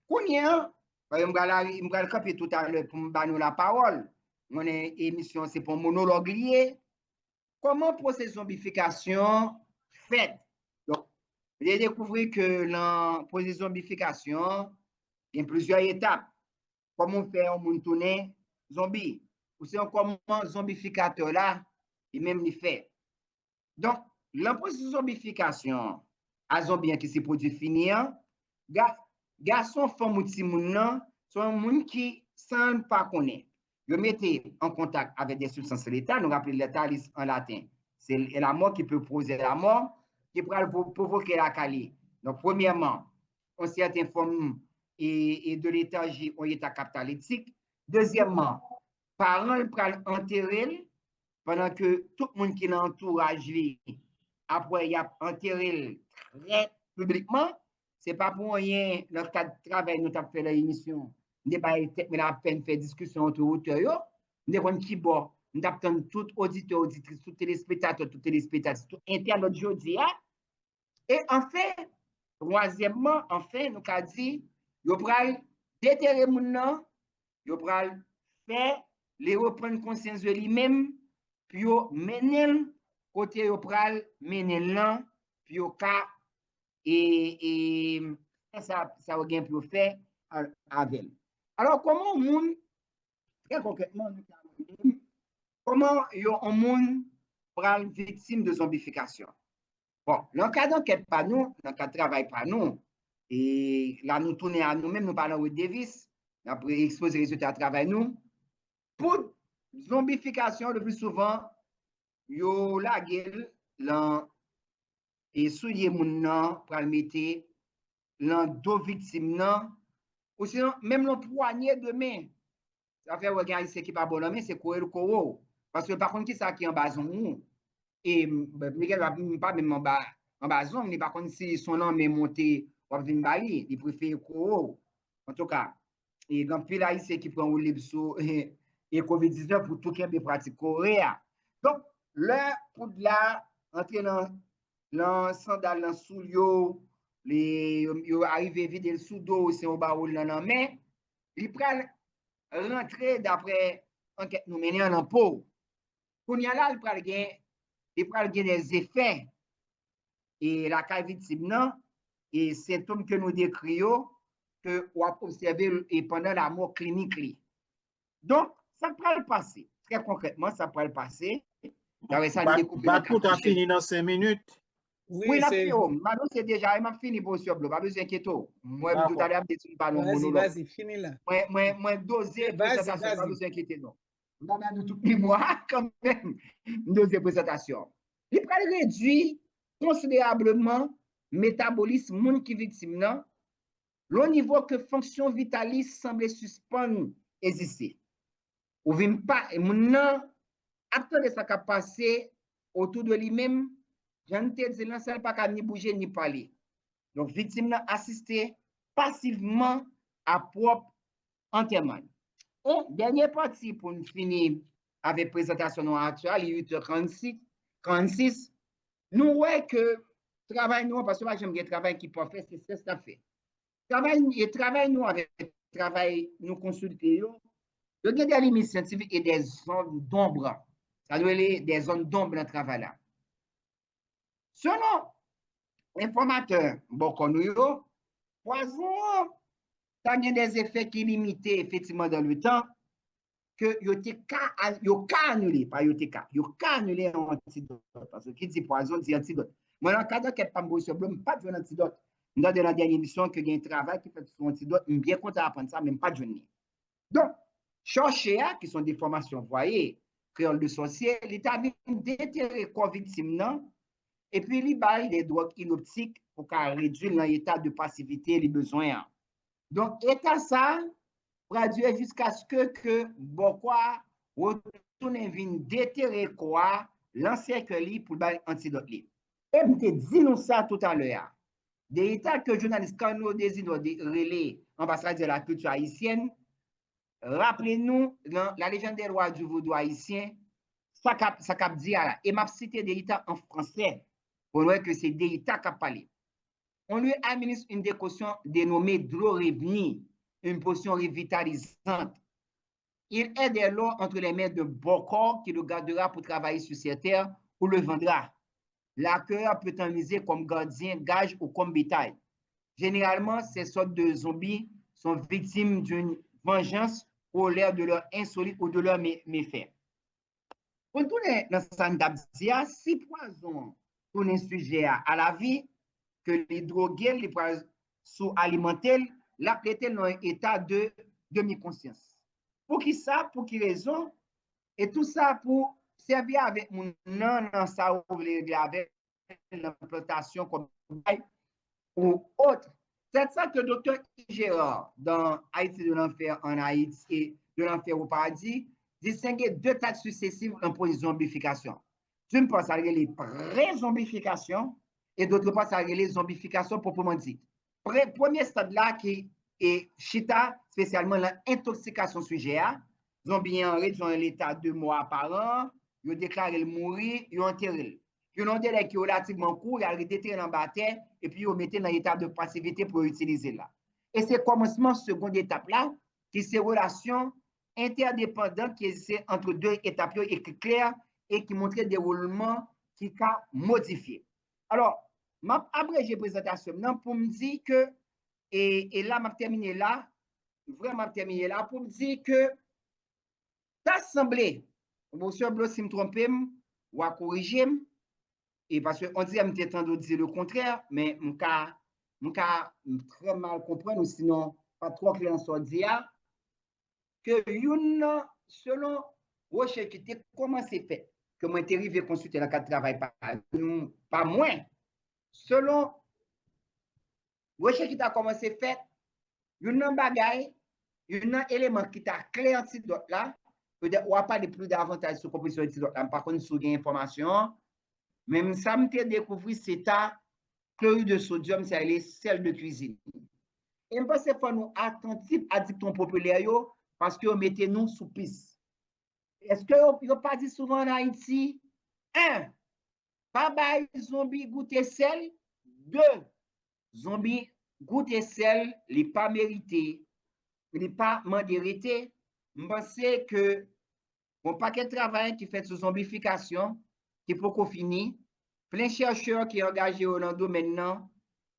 Kounia, je vais le camper tout à l'heure pour me donner la parole. Mon émission, c'est pour monologue lié. Comment processus zombification fait? Donc, j'ai découvert que dans le processus zombification, il y a plusieurs étapes. Comment faire un tourner zombie? Ou c'est comment zombificateur là, et même les fait. Donc, le processus zombification, à zombie qui s'est produit finir, garçon, femme ou petit moun sont un monde qui sans pas connaître. Vous mettez en contact avec des substances létales, nous rappelons létale en latin. C'est la mort qui peut poser la mort, qui peut provoquer la calie. Donc, premièrement, on certaines formes et de léthargie en état catalytique. Deuxièmement, parents peuvent enterrer pendant que tout le monde qui l'entourage vit, après, il a enterré très publiquement. Ce n'est pas pour rien, dans le cadre de travail, nous avons fait l'émission. Nous avons à peine fait discussion entre auteurs. Nous avons qui bon. Nous avons tout auditeur, auditrice, tout téléspectateur, tout internaute jeudi. Et enfin, troisièmement, enfin, nous avons dit, nous allons déterrer mon nom, nous allons faire les reprendre conscience de lui-même, puis mener côté nous allons mener là, puis et ça va bien pour faire avec. Alors, comment le monde, très concrètement, comment un monde prend victime de zombification? Bon, dans le cas d'enquête pas nous, dans le cas de travail pas nous, et là nous tournons à nous-mêmes, nous parlons de Davis, après exposer les résultats de travail nous. Pour zombification, le plus souvent, yo la gueule, et souiller moun nan pour le mettre dans deux victimes nan ou sinon même le poignet de main ça fait regarder ce qui pas bon mais c'est courir le corps parce que par contre qui ça qui en bazon et Miguel va pas même en bazon mais par contre si son nom est monté ou venir bali il préfère corps en tout cas et dans pile haïtien qui prend libre sur et Covid-19 pour tout qui est pratique coréen donc là pour là entrer dans sandal dans sous yo arrivé vider le sous dos c'est au baoul dans mais il prend rentrer d'après enquête nous mener en peau qu'on y a là il prend des effets et la cas victime non et symptômes que nous décrions que on a observé et pendant la mort clinique donc ça peut le passer très concrètement ça peut le passer tout a fini dans 5 minutes. Oui, maintenant c'est déjà, il m'a fini pour ce bloc, pas besoin d'inquiéter. Moi, tout à l'heure, je pas non monologue. Vas-y, finis là. Moi, doser présentation, pas besoin d'inquiéter, non. On a de tout les mois, quand même, doser présentation. Il peut réduire considérablement le métabolisme monde qui victime, non? Le niveau que fonction vitaliste semble suspendre exister. Ou vient pas, et maintenant, attendez ça qui a passé autour de lui-même. J'en ai dit, là, ça ne pas ni bouger ni parler. Donc, victime n'a assisté passivement à propre enterrement. Et dernière partie pour nous finir avec présentation actuelle, 8h36, nous voyons que travail nous, parce que moi j'aime bien travail qui peut faire, c'est ça fait. Travail nous avec travail nous consulter, il y a des limites scientifiques et des zones d'ombre. Ça doit aller des zones d'ombre dans le travail là. Selon l'informateur, bon, poison, ça a des effets qui limités effectivement dans le temps, que yo ka annulé, pas yo ka annulé un antidote. Parce que qui dit poison dit antidote. Moi, dans le cadre de pas Professeur Blo, pas de antidote. Dans la dernière émission que j'ai un travail qui fait sur antidote, je suis bien content d'apprendre ça, même pas de journée. Donc, chercher, qui sont des formations, voyez, créole de sorcier, l'État vient déterrer corps victime, non? Et puis, il baille des drogues inoptiques pour réduire l'état de passivité, les besoins. Donc, état ça, traduire jusqu'à ce que Bokwa retourne vin déterrer quoi, l'encercle pour le antidote. Et je te dis nous ça tout à l'heure. Des états que journalistes, quand nous désirons relais ambassade de la culture haïtienne, rappelez-nous, la légende des rois du vaudou haïtien, ça cap dit là, et m'a cité des états en français, pour voir que c'est des états qui parlé. On lui administre une décoction dénommée Drorevni, une potion revitalisante. Il est dès lors entre les mains de Bokor qui le gardera pour travailler sur cette terre ou le vendra. L'acquéreur peut en miser comme gardien, gage ou comme bétail. Généralement, ces sortes de zombies sont victimes d'une vengeance au l'air de leur insolite ou de leur méfait. Pour tourner dans Sandabzia, si poison tourne sujet à la vie, que les drogués, les poisons sous-alimentés, la prêter dans un état de demi-conscience. Pour qui ça, pour qui raison, et tout ça pour servir avec mon nom dans ça ou avec l'implantation comme ou autre. C'est ça que le docteur Gérard, dans Haïti de l'enfer en Haïti et de l'enfer au paradis, distinguait deux tas successifs en pour zombification. D'une part, ça les pré-zombification et d'autre part, ça les zombification proprement dit. Premier stade là qui est chita, spécialement l'intoxication sujet à, zombie en réduit l'état 2 mois par an, ils déclarent le mourir, ils enterrent. Puis on délai qui est relativement court, il a déterré dans la terre et puis on mettait dans l'état de passivité pour utiliser là. Et c'est le commencement seconde étape là, qui c'est relation interdépendante qui est entre deux étapes et qui clair et qui montre le déroulement qui a modifié. Alors, m'a abrégé présentation pour me dire que et là m'a terminé là, vraiment terminé là pour me dire que ça semblait, monsieur Blo si me trompé ou à corriger. Et parce qu'on dit, je temps de dire le contraire, mais je très mal comprendre, ou sinon, pas trop clair en ce dire, que selon recherche qui était comment c'est fait, que moi été arrivé consulter la cadre de travail, pas moins, selon recherche qui a commencé fait, il y a un bagage, il y a un élément qui t'a clair d'autres là, peut-être on va pas de plus d'avantages sur la proposition de là, par contre, sur une information. Même ça me découvert c'est ta chlorure de sodium, c'est les sels de cuisine. Et je pense qu'il faut nous attentifs à dicton populaire parce que mettez nous sous piste. Est-ce que vous pas dit souvent en Haïti? 1. Pas bail zombie goûter sel. 2. Zombie goûter sel, il pas mérité, il pas mandérité. Je pense que mon paquet de travail qui fait sur zombification, qui peut qu'on finisse. Plein de chercheurs qui sont engagés dans le domaine maintenant,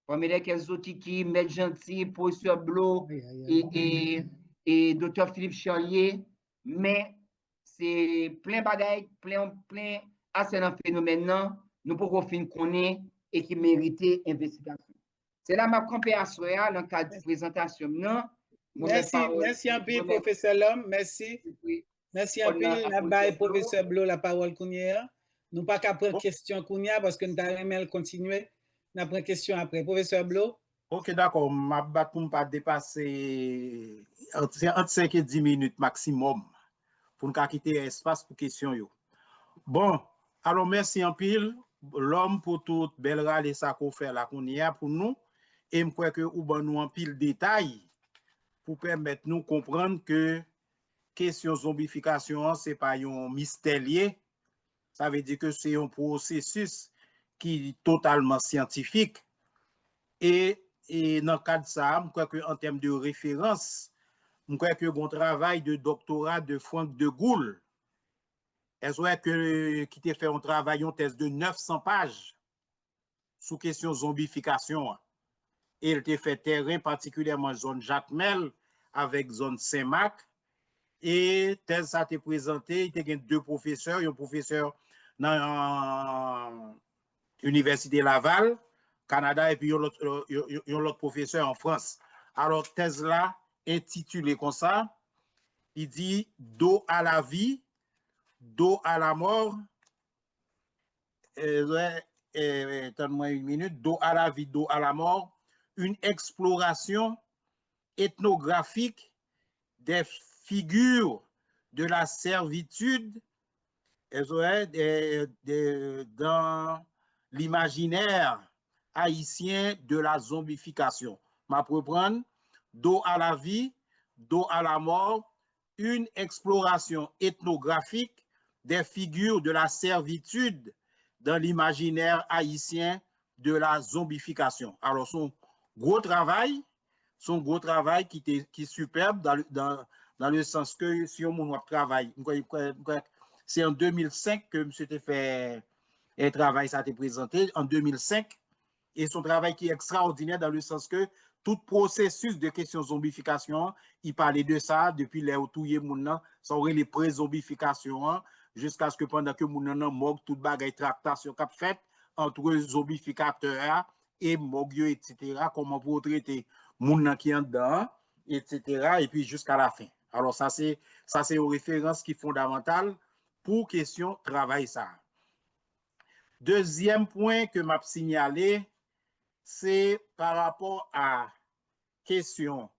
comme lesquels Zotiki, Maître Gentil, Professeur Blo et Dr. Philippe Charlier, mais c'est plein de bagailles, plein assez de phénomènes maintenant, nous pouvons finir connaître et qui méritent investigation. C'est là ma compréhension dans le cadre de présentation. Merci un peu, professeur Lhomme, merci. Merci un peu, la professeur Blo, la parole Kounia. Nous pas qu'à prendre question Kounia parce que nous allons continuer. Nous prendre question après. Professeur Blo. Ok, d'accord. Ma bat pour ne pas dépasser entre 5 et 10 minutes maximum pour ne pas quitter espace pour question. Bon, alors merci en pile, l'homme pour toute belle râle et ça qu'on fait là Kounia pour nous. Et je crois que nous en pile détail pour permettre nous comprendre que question zombification, ce n'est pas un mystère. Ça veut dire que c'est un processus qui est totalement scientifique. Et dans le cadre de ça, je crois qu'en termes de référence, je crois que mon travail de doctorat de Franck de Gaulle, qui a fait un travail, une thèse de 900 pages sous question zombification. Et il a fait terrain, particulièrement zone Jacmel avec zone Saint-Marc. Et thèse ça été présenté, il y a deux professeurs, un professeur dans l'Université Laval, Canada, et puis l'autre professeur en France. Alors, thèse là, intitulée comme ça, il dit « Dos à la vie, dos à la mort ». Attends-moi une minute. « Dos à la vie, dos à la mort », une exploration ethnographique des figures de la servitude dans l'imaginaire haïtien de la zombification. Ma reprendre, dos à la vie, dos à la mort, une exploration ethnographique des figures de la servitude dans l'imaginaire haïtien de la zombification. Alors, son gros travail qui est superbe dans le sens que si on travaille, c'est en 2005 que M. fait un travail, ça a été présenté, en 2005, et son travail qui est extraordinaire dans le sens que tout processus de question zombification, il parlait de ça depuis les outouillés mounnan, ça aurait les pré-zombifications, jusqu'à ce que pendant que mounnan mort, tout bagay tractation qu'a fait entre zombificateurs et mogyo, etc., comment pour traiter mounnan qui en dedans, etc., et puis jusqu'à la fin. Alors ça c'est une référence qui est fondamentale pour question travail ça. Deuxième point que m'a signalé, c'est par rapport à question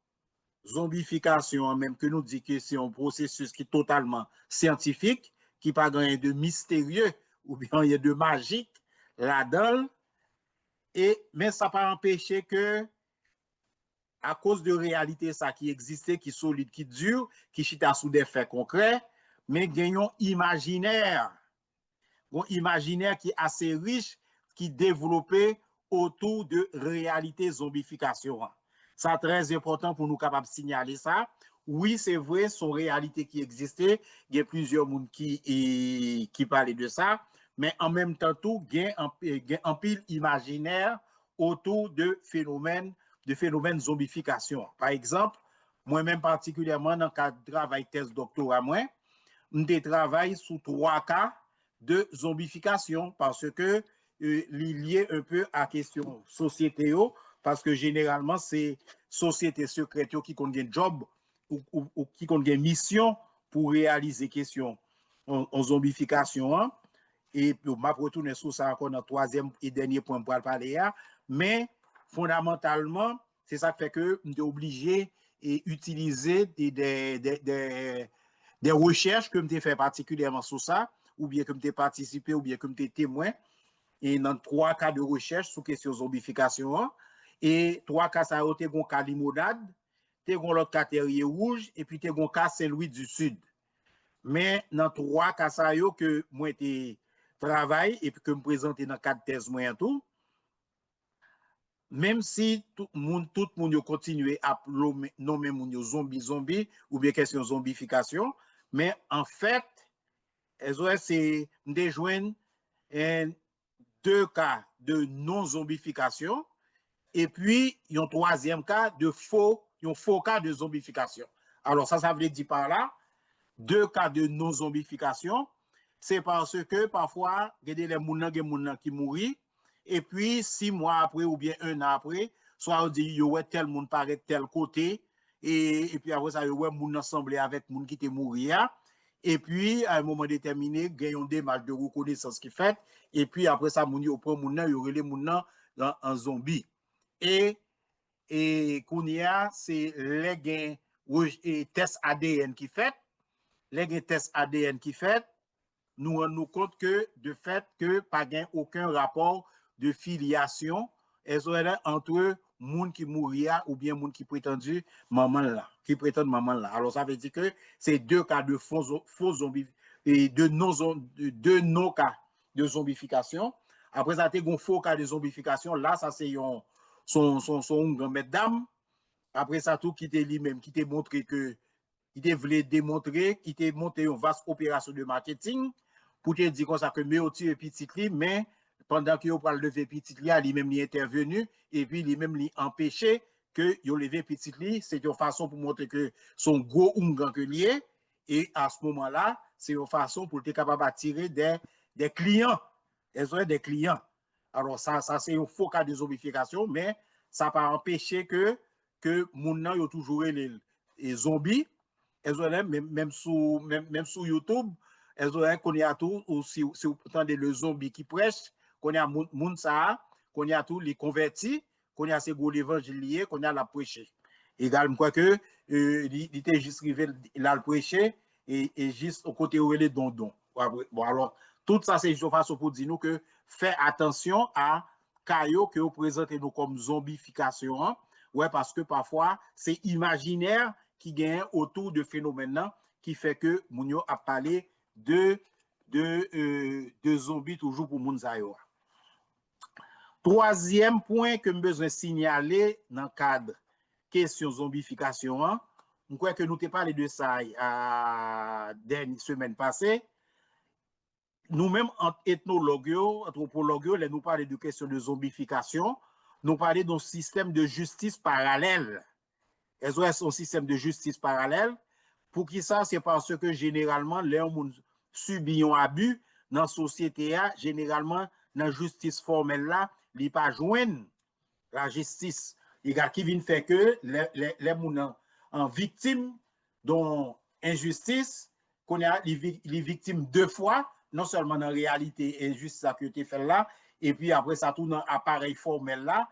zombification, même que nous dit que c'est un processus qui est totalement scientifique, qui n'a pas rien de mystérieux ou bien il y a de magique là-dedans, mais ça n'a pas empêché que à cause de réalité ça qui existait, qui solide, qui dure, qui chita sous des faits concrets, mais gagnons imaginaire qui est assez riche, qui est développé autour de réalité zombification. C'est très important pour nous capables de signaler ça. Oui, c'est vrai, son réalité qui existait, il y a plusieurs monde qui parlaient de ça, mais en même temps, tout, il y a un pile imaginaire autour de phénomènes zombification. Par exemple, moi-même particulièrement dans le cadre de travail thèse doctorat, je travaille sous 3 cas de zombification parce que lié un peu à question société, parce que généralement, c'est société secrète qui contient job ou qui contient mission pour réaliser question en zombification. Et je vais retourner sur ça encore dans le troisième et dernier point pour parler. Mais fondamentalement, c'est ça qui fait que je suis obligé d'utiliser des recherches que je fais particulièrement sur ça, ou bien que je participé, ou bien que je témoin, et dans 3 cas de recherche sur question zombification. Et 3 cas, ça a été un cas limonade, l'autre cas terrier rouge, et puis un cas Saint-Louis du Sud. Mais dans 3 cas, ça a que moi j'ai travaillé et puis que me présenter dans 4 thèses moi tout. Même si tout le monde continue à nommer moun zombie ou bien question zombification, mais en fait, c'est de joindre 2 cas de non-zombification et puis un 3e cas de faux cas de zombification. Alors ça veut dire par là, 2 cas de non-zombification, c'est parce que parfois, il y a des gens qui mourent, et puis 6 mois après ou bien 1 an après, soit on dit, yo tel monde paraît tel côté, et puis après ça, yo moun ensemble avec moun qui te mourir, et puis à un moment déterminé, il y a une démarche de reconnaissance qui fait, et puis après ça, moun yo prend moun nan, yo relé moun nan en zombie. Et kounia, c'est les tests ADN qui fait, les tests ADN qui fait, nous rendons compte que de fait que pas gain aucun rapport de filiation entre moun qui mourir ou bien moun qui prétendu maman là, qui prétend maman là. Alors ça veut dire que c'est 2 cas de faux zombies et de non cas de zombification. Après ça, un faux cas de zombification. Là, ça c'est son grand mesdames. Après ça, tout qui était lui-même, qui t'a montré que il voulait démontrer, il t'a monté une vaste opération de marketing pour te dire comme ça que me tué petit li, mais pendant que yo pral lever petit li, lui-même il intervenu et puis lui-même il empêché que yo lever petit li, c'est une façon pour montrer que son gros ungan que lié Et à ce moment-là, c'est une façon pour être capable d'attirer des clients. Elles ont des clients. Alors, ça c'est un faux cas de zombification, mais ça n'a pas empêché que moun nan yo toujours les zombies. Elles ont même sur YouTube, elles ont qu'on y a tout, ou si vous entendez le zombie qui prêche, qu'on y a moun ça, qu'on y a tout les convertis, qu'on y a ces gros l'évangile, qu'on y a la prêcher. Également, quoi que, il était juste arrivé là le prêcher, et juste au côté où il est don. Bon, alors, tout ça, c'est une façon pour dire nous que faire attention à caillou que vous présentez nous comme zombification. Hein? Ouais, parce que parfois, c'est imaginaire qui gagne autour de phénomènes qui fait que Mounio a parlé de zombies toujours pour Mounzayo. Troisième point que je besoin signaler dans le cadre question zombification, hein? Je crois que nous avons parlé de ça la semaine passée. Nous-mêmes, en ethnologue, anthropologue, nous parlons de question de zombification, nous parlons d'un système de justice parallèle. Elles ont un système de justice parallèle. Pour qui ça? C'est parce que généralement, les gens subissent un abus dans la société, généralement, dans la justice formelle, là, ils ne pas joindre la justice. Il y a qui vient faire que les gens en victime d'une injustice, qu'on a les victimes deux fois, non seulement dans la réalité injuste ça que tu fait là, et puis après ça tout dans l'appareil formel là.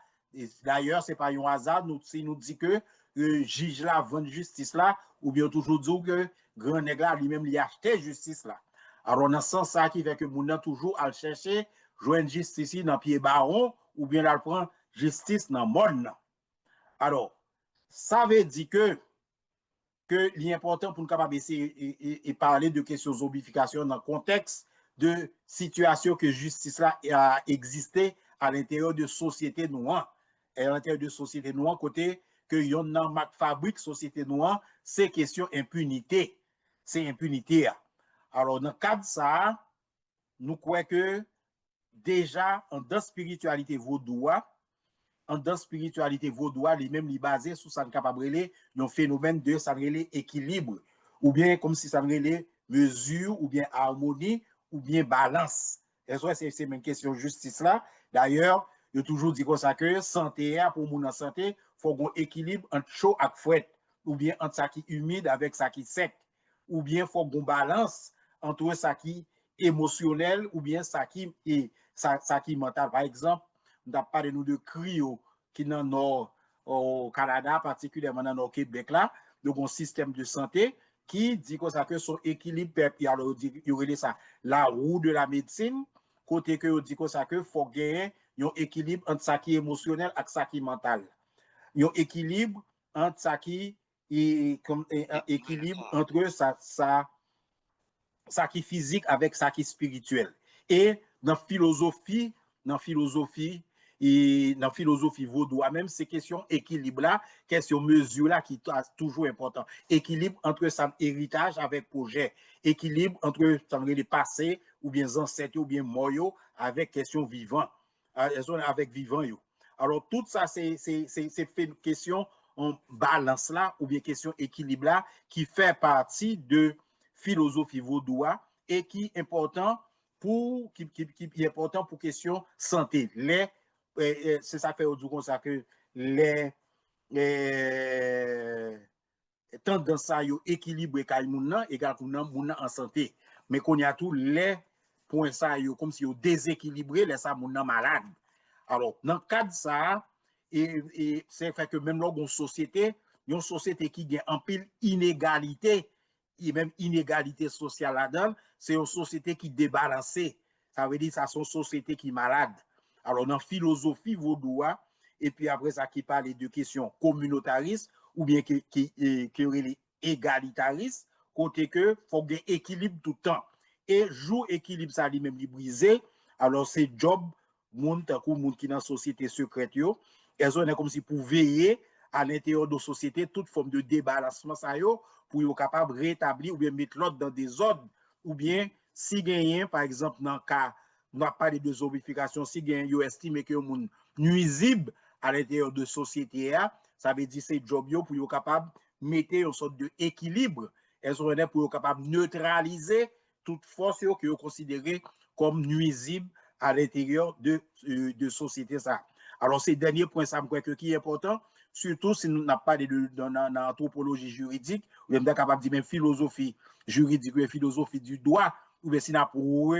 D'ailleurs, ce n'est pas un hasard, nous dit que juge là, vend justice là, ou bien toujours dit que grand nègre là, lui-même, il a acheté justice là. Alors, dans ce sens, ça qui fait que nous avons toujours à chercher, joindre justice dans le pied baron, ou bien à prendre justice dans le monde. Alors, ça veut dire que l'important pour nous capable essayer et parler de questions de zombification dans le contexte de situation que justice là a existé à l'intérieur de société noire. Et à l'intérieur de société noire, côté que yon nan fabrique société noire, c'est question impunité. C'est impunité. Alors, dans le cadre de ça, nous croyons que déjà, en dans spiritualité vaudois, les mêmes li basé sur ça capable un phénomène de ça équilibre ou bien comme si ça mesure ou bien harmonie ou bien balance. C'est même question justice là. D'ailleurs, je toujours dit comme ça que santé pour mon santé, faut un équilibre entre chaud et froid ou bien entre ça qui humide avec ça qui sec ou bien faut une balance entre ça qui émotionnel ou bien ça qui mental. Par exemple, on a parlé nous de CRIO qui dans nord au Canada, particulièrement dans le Québec là, donc un système de santé qui dit que son équilibre, il y aurait ça, la roue de la médecine, côté que dit que faut gagner un équilibre entre ça qui est émotionnel et ça qui est mental. Un équilibre entre ça qui est comme équilibre entre ça qui est physique avec ça qui est spirituel. Et dans philosophie vaudois même ces questions équilibre là, question mesure là qui est toujours important. Équilibre entre son héritage avec projet, équilibre entre le passé ou bien ancêtres ou bien morts avec question vivant, avec vivant yo. Alors tout ça c'est question en balance là ou bien question équilibre là qui fait partie de philosophie vaudois et qui est important pour question santé. C'est ça fait comme ça que les tendances à équilibrer kay moun nan égal pour moun nan en santé, mais qu'on y a tous les points ça comme si yo déséquilibré les ça moun nan malade. Alors dans le cadre de ça et c'est fait que même là une société qui a en pile inégalité et même inégalité sociale là-dedans, c'est une société qui débalancée. Ça veut dire que c'est une société qui est malade. Alors, dans la philosophie vaudois, et puis après ça qui parle de questions communautaristes ou bien qui est égalitaristes, côté que faut qu'il y ait équilibre tout le temps. Et jour équilibre ça lui-même brisé, alors c'est job moun qui dans la société secrète yo, elles ont comme si pour veiller à l'intérieur de la société toute forme de débalancement ça yo pour être capable de rétablir ou bien mettre l'ordre dans des ordres ou bien si gagnent par exemple dans le cas on n'a pas de zombification si gagnent yo estime que moun nuisible à l'intérieur de la société ça veut dire c'est job yo pour être capable mettre une sorte de équilibre SONF pour être capable de neutraliser toute force que vous considérez comme nuisible à l'intérieur de société ça. Alors, ces derniers points, ça me croit que qui est important, surtout si nous n'avons pas d'anthropologie juridique, ou même capable de dire même philosophie juridique ou philosophie du droit, ou bien si nous pour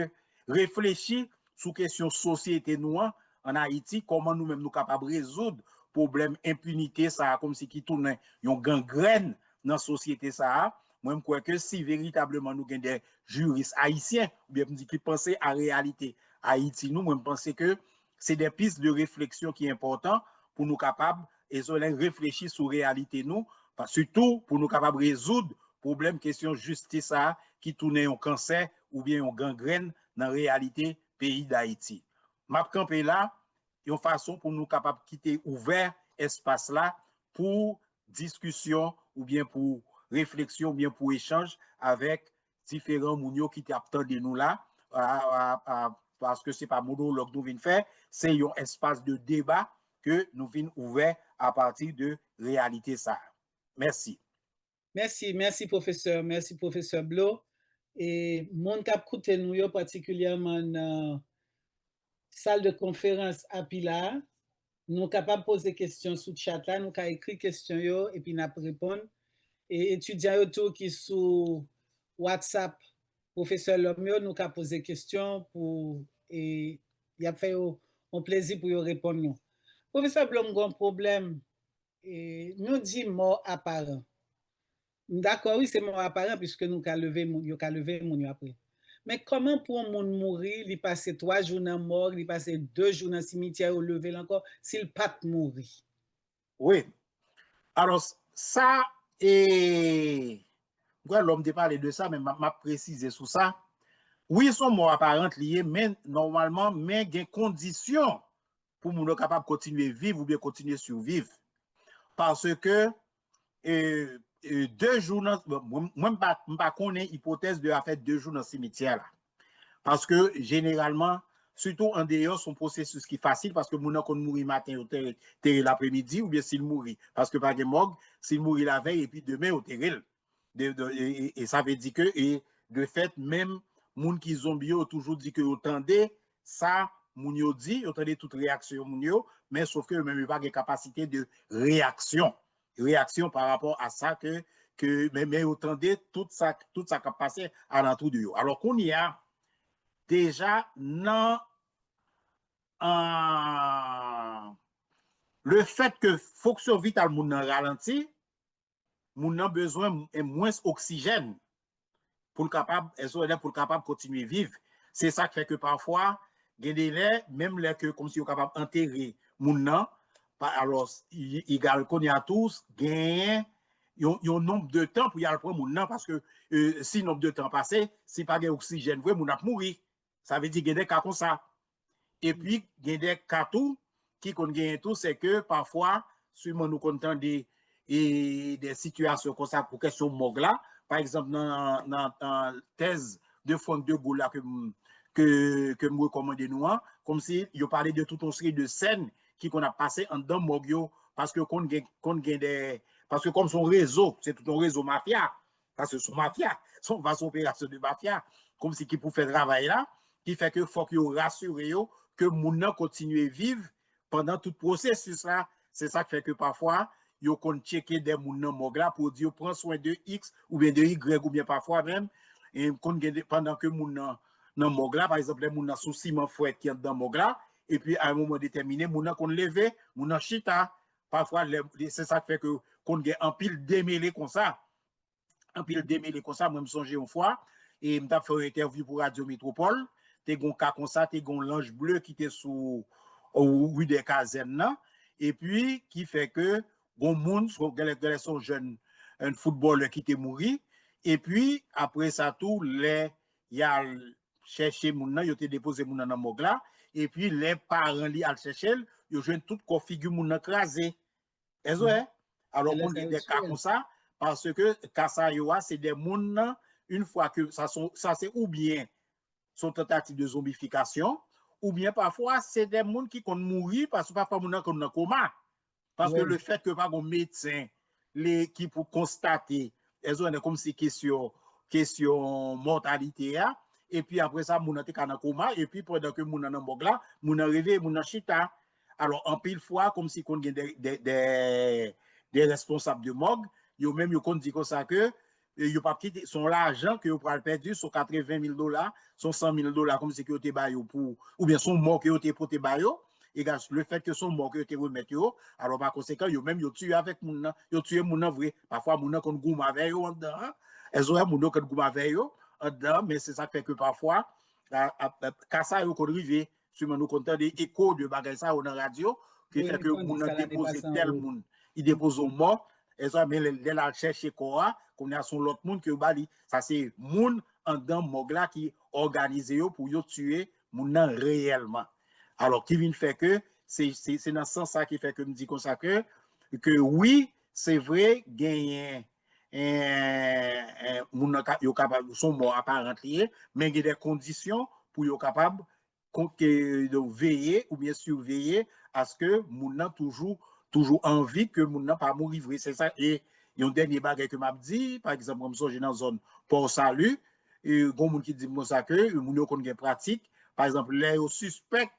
réfléchir sur question société noire en Haïti, comment nous-mêmes nous capables de résoudre problème impunité ça comme si qui tourne une gangrène dans la société ça. Moi, je crois que si véritablement nous avons des juristes haïtiens, ou bien qui pensent à la réalité Haïti, nous, moi, je pense que c'est des pistes de réflexion qui sont importantes pour nous capables de réfléchir sur la réalité nous, surtout pour nous capables de résoudre problème question justice ça qui tourne un cancer ou bien une gangrène dans la réalité pays d'Haïti. M'a campé là, une façon pour nous capables de quitter ouvert espace là pour discussion ou bien pour réflexion ou bien pour échange avec différents mounios qui t'attendent de nous là parce que c'est pas monologue nous venons faire, c'est un espace de débat que nous venons ouvert à partir de réalité ça. Merci. Merci professeur Blo. Et mon cap koute nou yo particulièrement dans salle de conférence à Pilar, nous capables de poser des questions sous chat là, nous avons écrit questions yo et puis nous répondre. Et étudiants autour qui sur WhatsApp, professeur Lomio, nous avons posé des questions pour et il a fait un plaisir pour y répondre nous. Professeur Blom, un problème et nous dit mort apparent. D'accord, oui, c'est mort apparent puisque nous avons levé mon après. Mais comment pour un monde mourir, il passe 3 jours dans mort, il passe 2 jours dans le cimetière, ou lever encore, s'il pas mourir? Oui. Alors, ça, et l'homme de parler de ça, mais m'a précisé sur ça. Oui, ils sont morts apparentes liés, mais normalement, mais il y a des conditions pour nous capable de continuer à vivre ou bien continuer à survivre. Parce que 2 jours, moi, je ne connais pas l'hypothèse de faire 2 jours dans le cimetière. Là. Parce que généralement, surtout en dehors, son processus qui est facile parce que mon qu'on mourit matin ou l'après-midi ou bien s'il mourit. Parce que par exemple, s'il mourit la veille et puis demain au terrel. Et ça veut dire que, et de fait, même moun qui zombie ont toujours dit que attendez, ça, moun yo dit, attendez toute réaction moun yo, mais sauf que même pas de capacité de réaction par rapport à ça que mais attendez toute ça qui a passé à l'entour de yo. Alors qu'on y a déjà non le fait que fonction vitale moun ralenti, moun a besoin de moins oxygène pour le capable continuer à vivre. C'est ça qui fait que parfois même les que comme si on capable enterrer moun nan, alors il qu'on y a tous gagne un nombre de temps pour y aller prendre moun nan parce que si nombre de temps passé, si pas d'oxygène vrai moun a mourir. Ça veut dire qu'il y a des cas comme ça. Et puis, il y a des cas tout qui gagnent tout, c'est que parfois, suivant nous comptons des situations comme ça pour question mort là, par exemple, dans la thèse de Franck de Gaulle que je recommande nous, comme si il parlait de toute une série de scènes qu'on a passé en dedans Mogio, parce que parce que comme son réseau, c'est tout un réseau mafia, parce que son mafia, son vaste opération de mafia, comme si qui pour faire travail là, qui fait que faut que vous rassurez que moun nan continue à vivre pendant tout processus là. C'est ça qui fait que parfois, vous qu'on checker des moun nan mort là pour dire prends soin de X ou bien de Y ou bien parfois même et pendant que moun nan mort là, par exemple les moun nan sous ciment fouet qui est dans mort là et puis à un moment déterminé moun nan qu'on lever, moun nan chita. Parfois c'est ça qui fait que qu'on gagne en pile démêlé comme ça. En pile démêlé comme ça, moi me songer une fois et m't'a fait une interview pour Radio Métropole. T'es gon cas comme ça, t'es gon l'ange bleu qui était sous rue des Casernes et puis qui fait que gon moun son jeune un footballeur qui était mouru et puis après ça tout les y a cherché moun nan, yo te déposé moun nan dans mogla et puis les parents li al chercher, yo joine toute configure moun nan crasé. Est-ce vrai? Alors on dit des cas comme ça parce que Kassa yo c'est des moun nan une fois que ça c'est ou bien son tentative de zombification, ou bien parfois c'est des gens qui ont mouru parce que parfois ils sont en coma. Parce que le fait que pas un médecin qui pour constater elles ont comme si question mortalité, et puis après ça, moun était dans coma, et puis pendant que moun nan bog là, moun arrivé, moun nan chita. Alors, en pile fois, comme si on a des responsables de morgue, yo même yo dit comme ça que yo pas quitter son l'argent que yo pral perdu sur $80,000, son $100,000 comme si que yo te ba yo pour ou bien son mort que yo te pour te ba yo. Et le fait que son mort que yo te remettre yo, alors par conséquent yo même yo tué avec moun nan, yo tué moun nan vrai. Parfois moun nan kon goum avec yo en dedans. Elles ont moun nan kon goum avec yo en dedans, mais c'est ça fait que parfois quand ça yo kon rivé sur nous content des échos de bagay ça dans radio qui fait que moun nan déposer tel moun, il dépose au mort. Elles ont mais la chercher quoi qu'on a son l'autre monde que bali ça c'est moun en dedans mogla qui organisé pour yo tuer moun nan réellement. Alors qui vient faire que c'est dans ce sens ça qui fait que me dit comme ça que oui, c'est vrai gagner moun yo capable son mort apparent lié mais il y a des conditions pour yo capable de veiller ou bien surveiller à ce que moun nan toujours envie que moun nan pas mourir vrai, c'est ça. Et yon dernier bagay que m'a dit, par exemple comme ça j'ai dans zone Port Salut, et gon moun qui dit moi ça que moun yo kon gen pratique, par exemple les suspect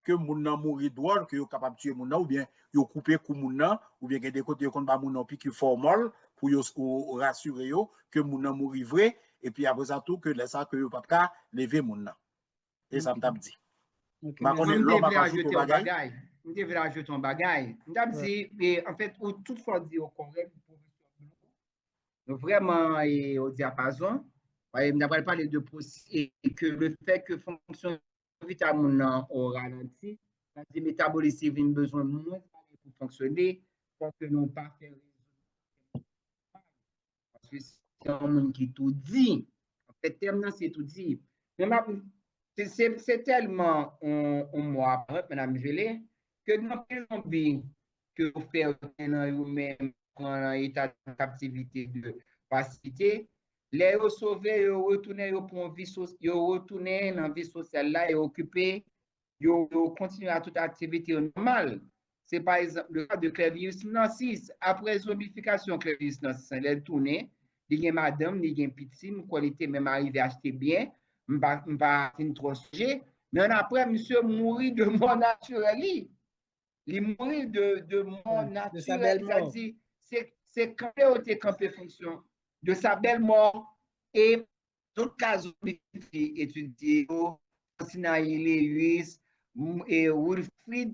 que moun nan mourir droit que yo capable tuer moun nan ou bien yo couper kou moun nan ou bien gen des côté kon ba moun nan pique formol pour yo rassurer yo que moun nan mourir vrai et puis après ça tout que les ça que yo pas ka lever moun nan. Et ça m'a dit. Ma connait l'homme a ajouté ton bagay. Je devrais ajouter ton bagay. Je en fait, toutefois dit au correct, donc vraiment au diapason, on n'a pas parlé de et que le fait que fonction vitamine au ralenti, le métabolisme a besoin de moins pour fonctionner, pour que nous pas faire parce que c'est un monde qui tout dit. En fait, terme c'est tout dit. C'est tellement un mois, madame Gelé, que dans les zombies que vous faites vous-même en état de captivité de passivité, les sauvés, ils retournent pour une vie sociale, ils retournent dans la vie sociale là, ils occupés, ils continuent à toute activité normale. C'est par exemple le cas de Clévius Nancis. Après zombification, Clévius Nancis, elle est tournée, il y a madame, il y a petit, qualité même arrivé à acheter bien. M'pa fin trop sujet, mais après monsieur mourit de mort naturelle. Il mourit de mort naturelle, c'est quand il a campé fonction de sa belle mort et d'autres cas étudiés, Sinaï Lewis et Wilfrid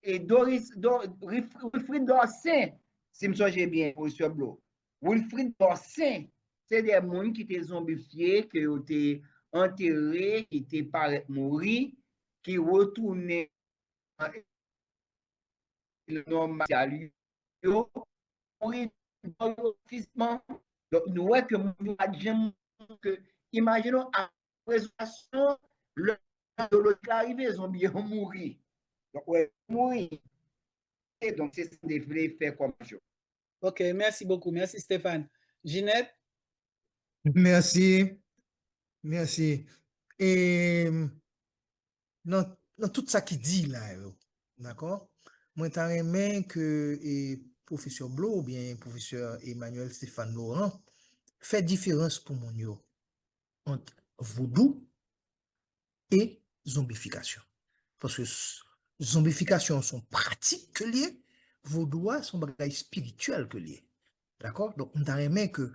et Wilfrid Dorsin, si je me souviens bien, monsieur Blo. Wilfrid Dorsin, c'est des gens qui étaient zombifiés, qui étaient enterré, qui était paraît mourir, qui retournait le normal, mourir physiquement. Donc, nous voyons que, imaginons, à la résurrection, le qui arrive, ils ont bien mouru. Donc, ouais, mourir. Et donc, c'est ce qu'on devrait faire comme chose. Ok, merci beaucoup. Merci Stéphane. Ginette? Merci. Merci. Et dans tout ça qui dit là, d'accord? Moi, t'as aimé que professeur Blo ou bien professeur Emmanuel Stéphane Laurent fait différence pour mon yo entre vaudou et zombification. Parce que zombification sont pratiques que liées, vaudou sont bagages spirituels que liées. D'accord? Donc, on t'a aimé que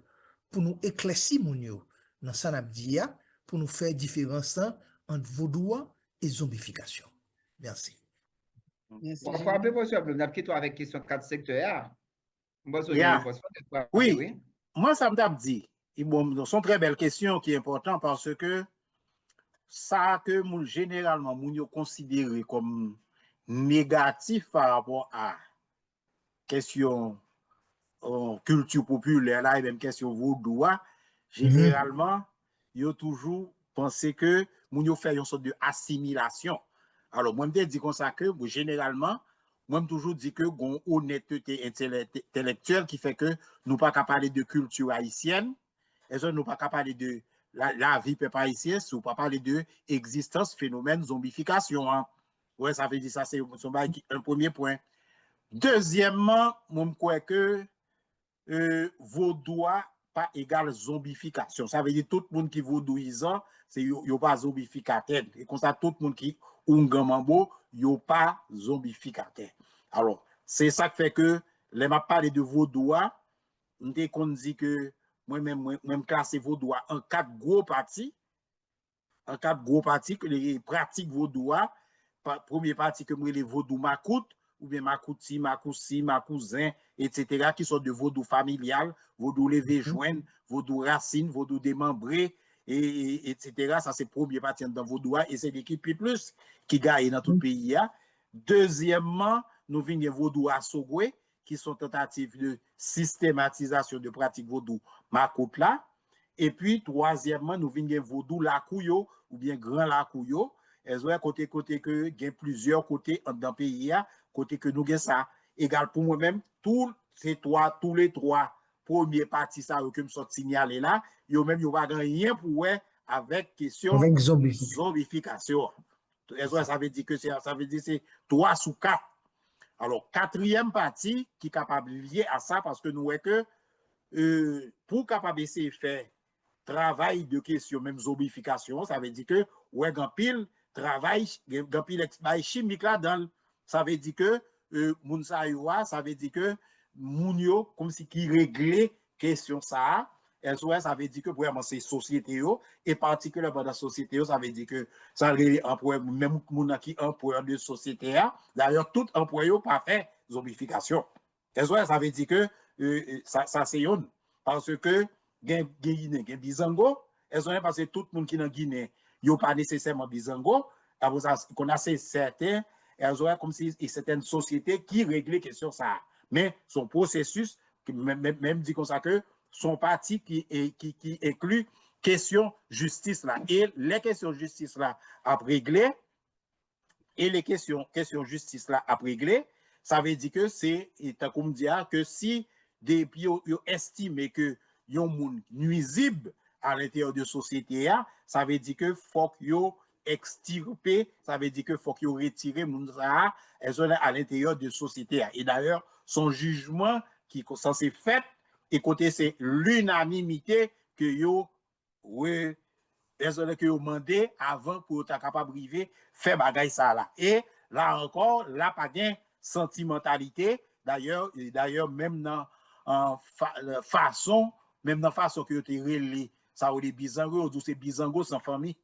pour nous éclaircir mon yo dans Sanabdia pour nous faire différence entre vaudou et zombification. Merci. Merci. On va appeler avec question 4 secteurs. Oui, moi ça me dit, bon, sont très belles questions qui est important parce que ça que généralement nous considéré comme négatif par rapport à question culture populaire là et même question vaudou, généralement yo toujours pensé que nous fait une sorte de assimilation. Alors moi me dis comme ça que généralement moi me toujours dit que gon honnêteté intellectuelle qui fait que nous pas capable parler de culture haïtienne et ça nous pas capable parler de la vie peuple haïtien, ou pas parler de existence phénomène zombification. Ouais, ça veut dire ça c'est un premier point. Deuxièmement, moi je crois que vaudois pas égal zombification. Ça veut dire tout le monde qui vaudouisant, c'est yo pas zombificateur. Et comme ça, tout le monde qui ungamambo, yo pas zombificateur. Alors, c'est ça qui fait que, les m'a parlé de vaudois, m'te qu'on dit que, moi-même classé vaudois en 4 gros parties, que les pratiques vaudois, premier partie que moi les vaudou makout, ou bien makouti, makoussi, makouzin, etc., qui sont de vaudou familial, vaudou levé joine, vaudou racine, vaudou démembré, etc. Ça, c'est premier partie dans vaudou, et c'est l'équipe plus qui gagne dans tout le pays. Deuxièmement, nous venons vaudou à Sogwe, qui sont tentatives de systématisation de pratiques vaudou makout là. Et puis, troisièmement, nous venons vaudou lakouyo, ou bien grand lakouyo. Elles ont côté que il y a plusieurs côtés dans le pays, côté que nous avons ça. Égal pour moi-même, tous les trois premiers parties ça que me sont signalés là, yo même yo pas rien pour avec question Avec zombification. Ça veut dire que c'est 3 sous 4. Alors, quatrième partie qui est capable de lier à ça parce que nous voyons que pour capable essayer de faire travail de question même zombification, ça veut dire que ouais grand pile travail grand pile chimique là dans ça veut dire que moun sa yo ça veut dire que moun yo comme si qui régler question ça ça veut dire que vraiment c'est société yo et particulièrement dans la société yo, ça veut dire que ça employé même moun qui employeur de société d'ailleurs tout employé pas fait zombification ça veut dire que ça c'est une parce que gen Bizango, elles ont parce que tout le monde qui est dans Guinée, il n'y a pas nécessairement Bizango, qu'on a certains, elles ont comme si certaines sociétés qui règlent question ça. Mais son processus, même dit comme ça que son parti qui inclut question justice là. Et les questions justice là à régler, et les questions justice là à régler, ça veut dire que c'est, comme dire, que si des gens estiment que yon moun nuisible à l'intérieur de société, ça veut dire que faut yo extirper, ça veut dire que faut yo retirer moun ça à l'intérieur de société. Et d'ailleurs, son jugement qui est censé fait, et côté c'est l'unanimité que yo que yo mandé avant pour être capable de arriver faire bagay ça là. Et là encore, là pas gain sentimentalité. D'ailleurs même dans façon que tu relé ça ou les bizango ou c'est bizango sans famille.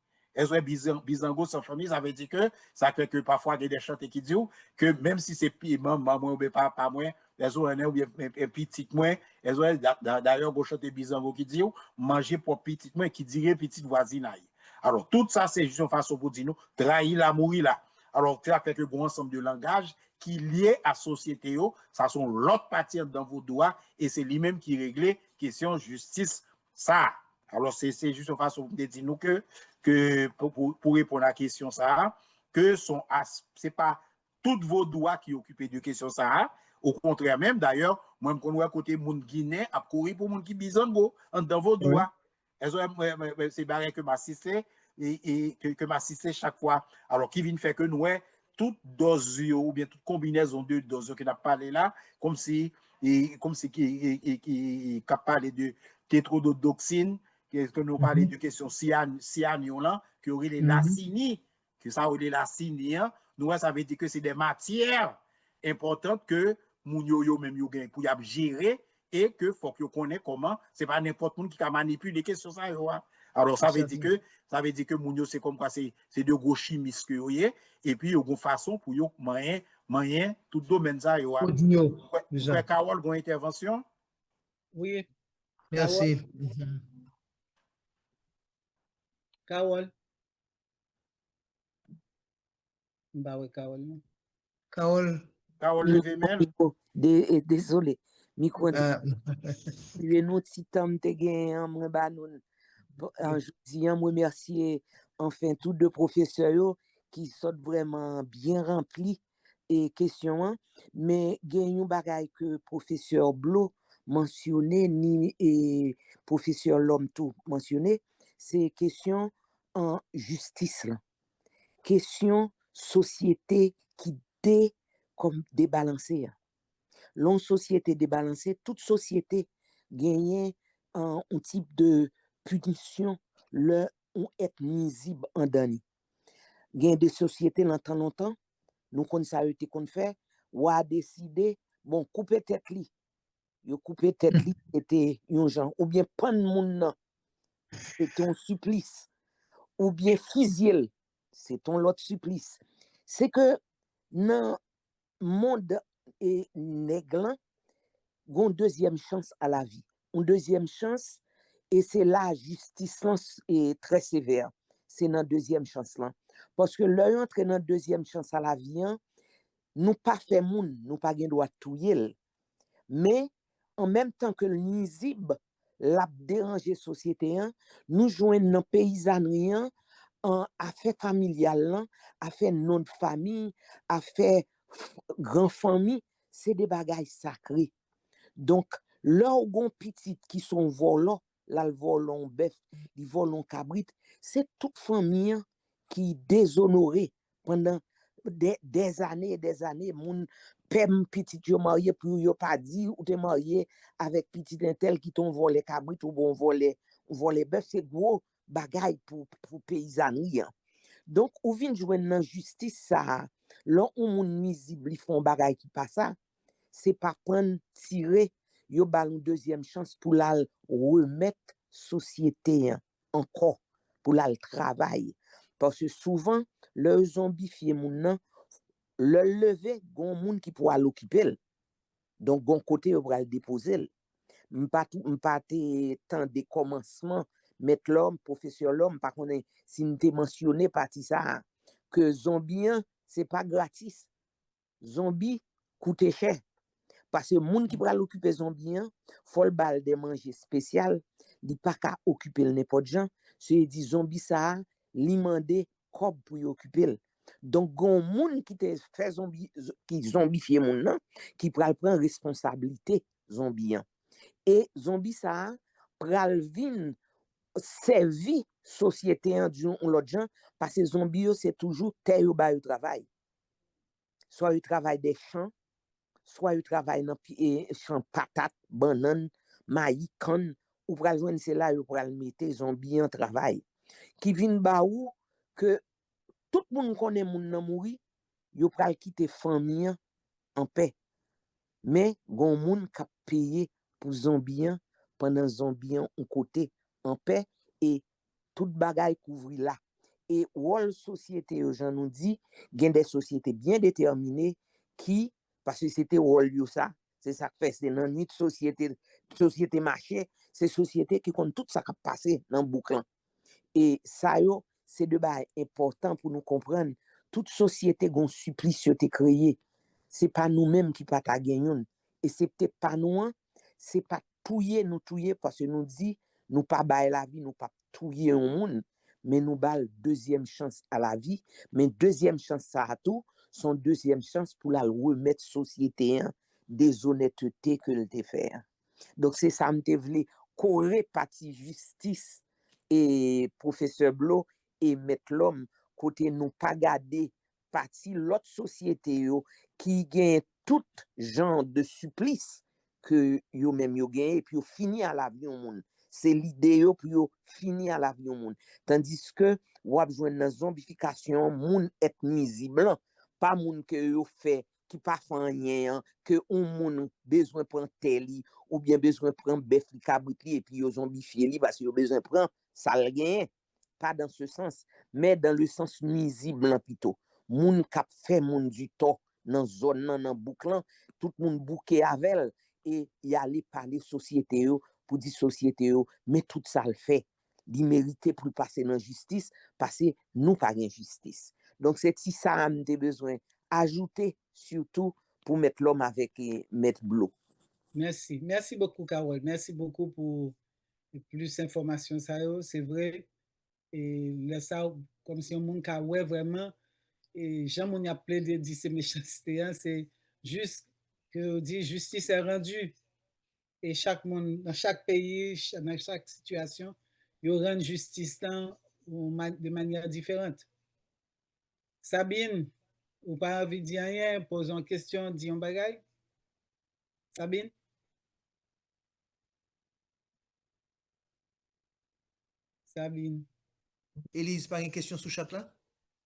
Bizango sans famille, ça veut dire que ça fait que parfois il y a des chantés qui disent que même si c'est maman ou papa moins, les ont un petit moins, elles ont d'ailleurs go chanter bizango qui dit manger pour petit moins qui dirait petite voisine. Alors tout ça c'est juste une façon pour dire nous trahir la mourir là. Alors ça fait que bon ensemble de langage qui lié à la société, ça sont l'autre partie dans vos doigts et c'est lui-même qui règle question justice ça. Alors c'est juste une façon de dire nous que pour répondre à la question ça, que c'est pas toutes vos doigts qui occupent de question ça. Au contraire même d'ailleurs, moi je connais côté moun Guinée a courir pour moun qui bizango dans vos doigts. C'est barré que m'assister et que m'assister chaque fois. Alors qui vient faire que nous toute dose ou bien toute combinaison de doses qu'on a parlé là, comme si qui parlé de tétrodotoxine, que nous parlons de question cyanure là, qui aurait les lacini, que ça aurait les lacini, nous ça veut dire que c'est des matières importantes que moun yo même yo gain pour y gérer et que faut que connaît comment, c'est pas n'importe qui qui manipule les questions ça yo. Alors ça veut dire que moun c'est comme quoi c'est de gros chimistes que yo et puis yo gon façon pour yo moyen tout domaine ça yo. Ouais, Carole gon intervention? Oui. Merci. Carole. Bah oui, Carole. Carole levez même. Désolé. Micro. Nous titam te gen moi ba nou je dis moi remercier enfin tous deux professeurs qui sont vraiment bien remplis et questions mais gen yon bagay que professeur Blo mentionné ni et professeur Lhomme tout mentionné c'est question en justice là. Question société qui comme débalancée. L'on société débalancée, toute société gagne un type de punition le on est nuisible en dani. Gain des sociétés longtemps, nous kon ça été qu'on fait, ou a décidé bon couper tête li. Yo couper tête li était yon genre ou bien prendre moun nan, c'est ton supplice ou bien fusiller, c'est ton l'autre supplice. C'est que dans monde et nèglan gon deuxième chance à la vie. Une deuxième chance et c'est la justice est très sévère. C'est dans deuxième chance là parce que l'œil entre dans deuxième chance à la vie, nous pas fait moun, nous pas gen droit touyer. Mais en même temps que le nuisible l'a déranger société, nous joignent dans paysannerie en affaire familiale, affaire non de famille, affaire grand famille, c'est des bagailles sacrées. Donc, leurs gon petit qui sont volants, là le volant bœuf, ils volent cabrit, c'est toute famille qui déshonorée pendant des années et des années. Moun pem petit yo marié pour yo pas dit ou t'es marié avec petit intel qui t'ont volé cabrit ou bon volé bœuf, c'est gros bagaille pour paysannerie. Donc, ou vient jouer dans justice ça, là où moun nuisible font bagaille qui pas ça, c'est pas prendre tirer yo ballon deuxième chance pour la remettre société encore pour la travail parce que souvent le zombifier moun nan le lever gon moun qui pourra l'occuper donc gon côté yo pral déposer m'pas tant des commencements mettre l'homme professeur l'homme par contre si m'était mentionné parti ça que zombien c'est pas gratis zombie coûte cher. Parce que moun qui pral occuper zombie, faut le bal de manger spécial, li pas ka occuper n'importe gens, c'est dit zombie ça, li mandé cob pour y occuper. Donc gon moun qui te fait zombie qui zombifier moun nan, qui pral prendre responsabilité zombie. Et zombie ça pral vin servi société en dion l'autre gens parce que zombie c'est toujours terre yo ba yo travail. Soit yo travail des champs soit yo travail dans champ patate, banane, maïs, canne ou pral joindre c'est là yo pral mettre zombie en travail qui vinn ba ou que tout moun connaît moun nan mouri yo pral quitter famille en paix mais gon moun k'ap payer pour zombie pendant zombie on côté en paix et toute bagaille couvri là et rôle société yo j'en nous dit gen des sociétés bien déterminées qui parce que c'était rôle yo ça c'est ça fait c'est dans une société marché c'est société qui compte tout ça qui passé dans boucle et ça yo c'est de bail important pour nous comprendre toute société gon supplice yo te créé c'est pas nous-mêmes qui pas ta gagnon et c'est peut-être pas nous c'est pas touyer parce que nous dit nous pas bail la vie nous pas touyer un monde mais nous bal deuxième chance à la vie mais deuxième chance ça a tout son deuxième chance pour la remettre société des honnêtetés que le te faire. Donc c'est ça me te vle coré parti justice et professeur Blo et mettre l'homme côté nous pas garder parti l'autre société yo qui gagne tout genre de supplice que yo même yo gagne et puis yo fini à la vie au monde. C'est l'idée yo pour yo fini à la vie au monde. Tandis que ou a besoin de zombification moun est nuisible pas moun que yo fait qui pas fait rien que on moun besoin prendre teli ou bien besoin prendre bœuf li cabrit et puis yo zombifier li parce que yo besoin prendre ça le gain pas dans ce sens mais dans le sens nuisible plutôt moun k'ap fait moun du tort dans zone dans bouclan tout moun bouquet avec et y aller parler société yo pour dire société yo mais tout ça le fait il mérite pour passer dans justice parce que nous pas gain justice. Donc c'est si ça a besoin ajouter surtout pour mettre l'homme avec mettre Blo. Merci beaucoup Carole, merci beaucoup pour plus d'informations ça c'est vrai et là ça comme si on monde ka ouais vraiment et Jean mon a plein de dire c'est méchanceté c'est juste que dit justice est rendue et chaque monde dans chaque pays dans chaque situation il rend justice de manière différente. Sabine, ou pas envie de dire rien, pose une question, dis un bagay. Sabine? Sabine. Élise, pas une question sous chat là?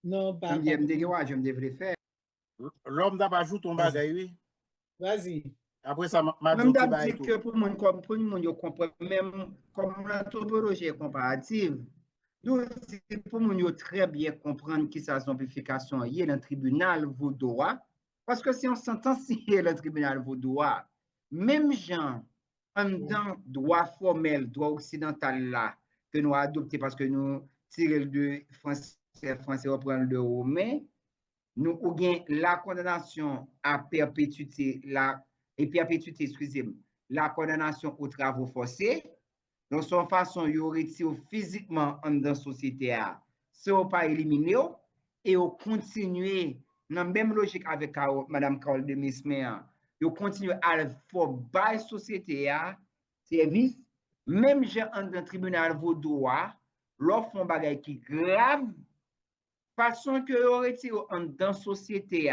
Non, pas. Je me devrais faire. L'homme d'abord ajoute ton bagage, oui. Vas-y. Après ça, Même d'habitude que pour moi, comme pour nous comprendre, même comme l'anthropologie est comparative, nous, pour nous très bien comprendre qui sa zombification est dans le tribunal vaudois, parce que si on s'entend si le tribunal vaudois, même gens, dans droit formel, droit occidental là, que nous avons adopté parce que nous tirons de français reprendre le romain, nous avons la condamnation à perpétuité, excusez-moi, la condamnation aux travaux forcés. Donc, son façon, il retire physiquement dans la société, si on pas éliminé, et on continue dans la même logique avec Mme Carole de Mismer, on continue à faire la société, service, même j'ai un tribunal vaudois, l'offre font bagay qui grave, façon que vous retirez dans la société,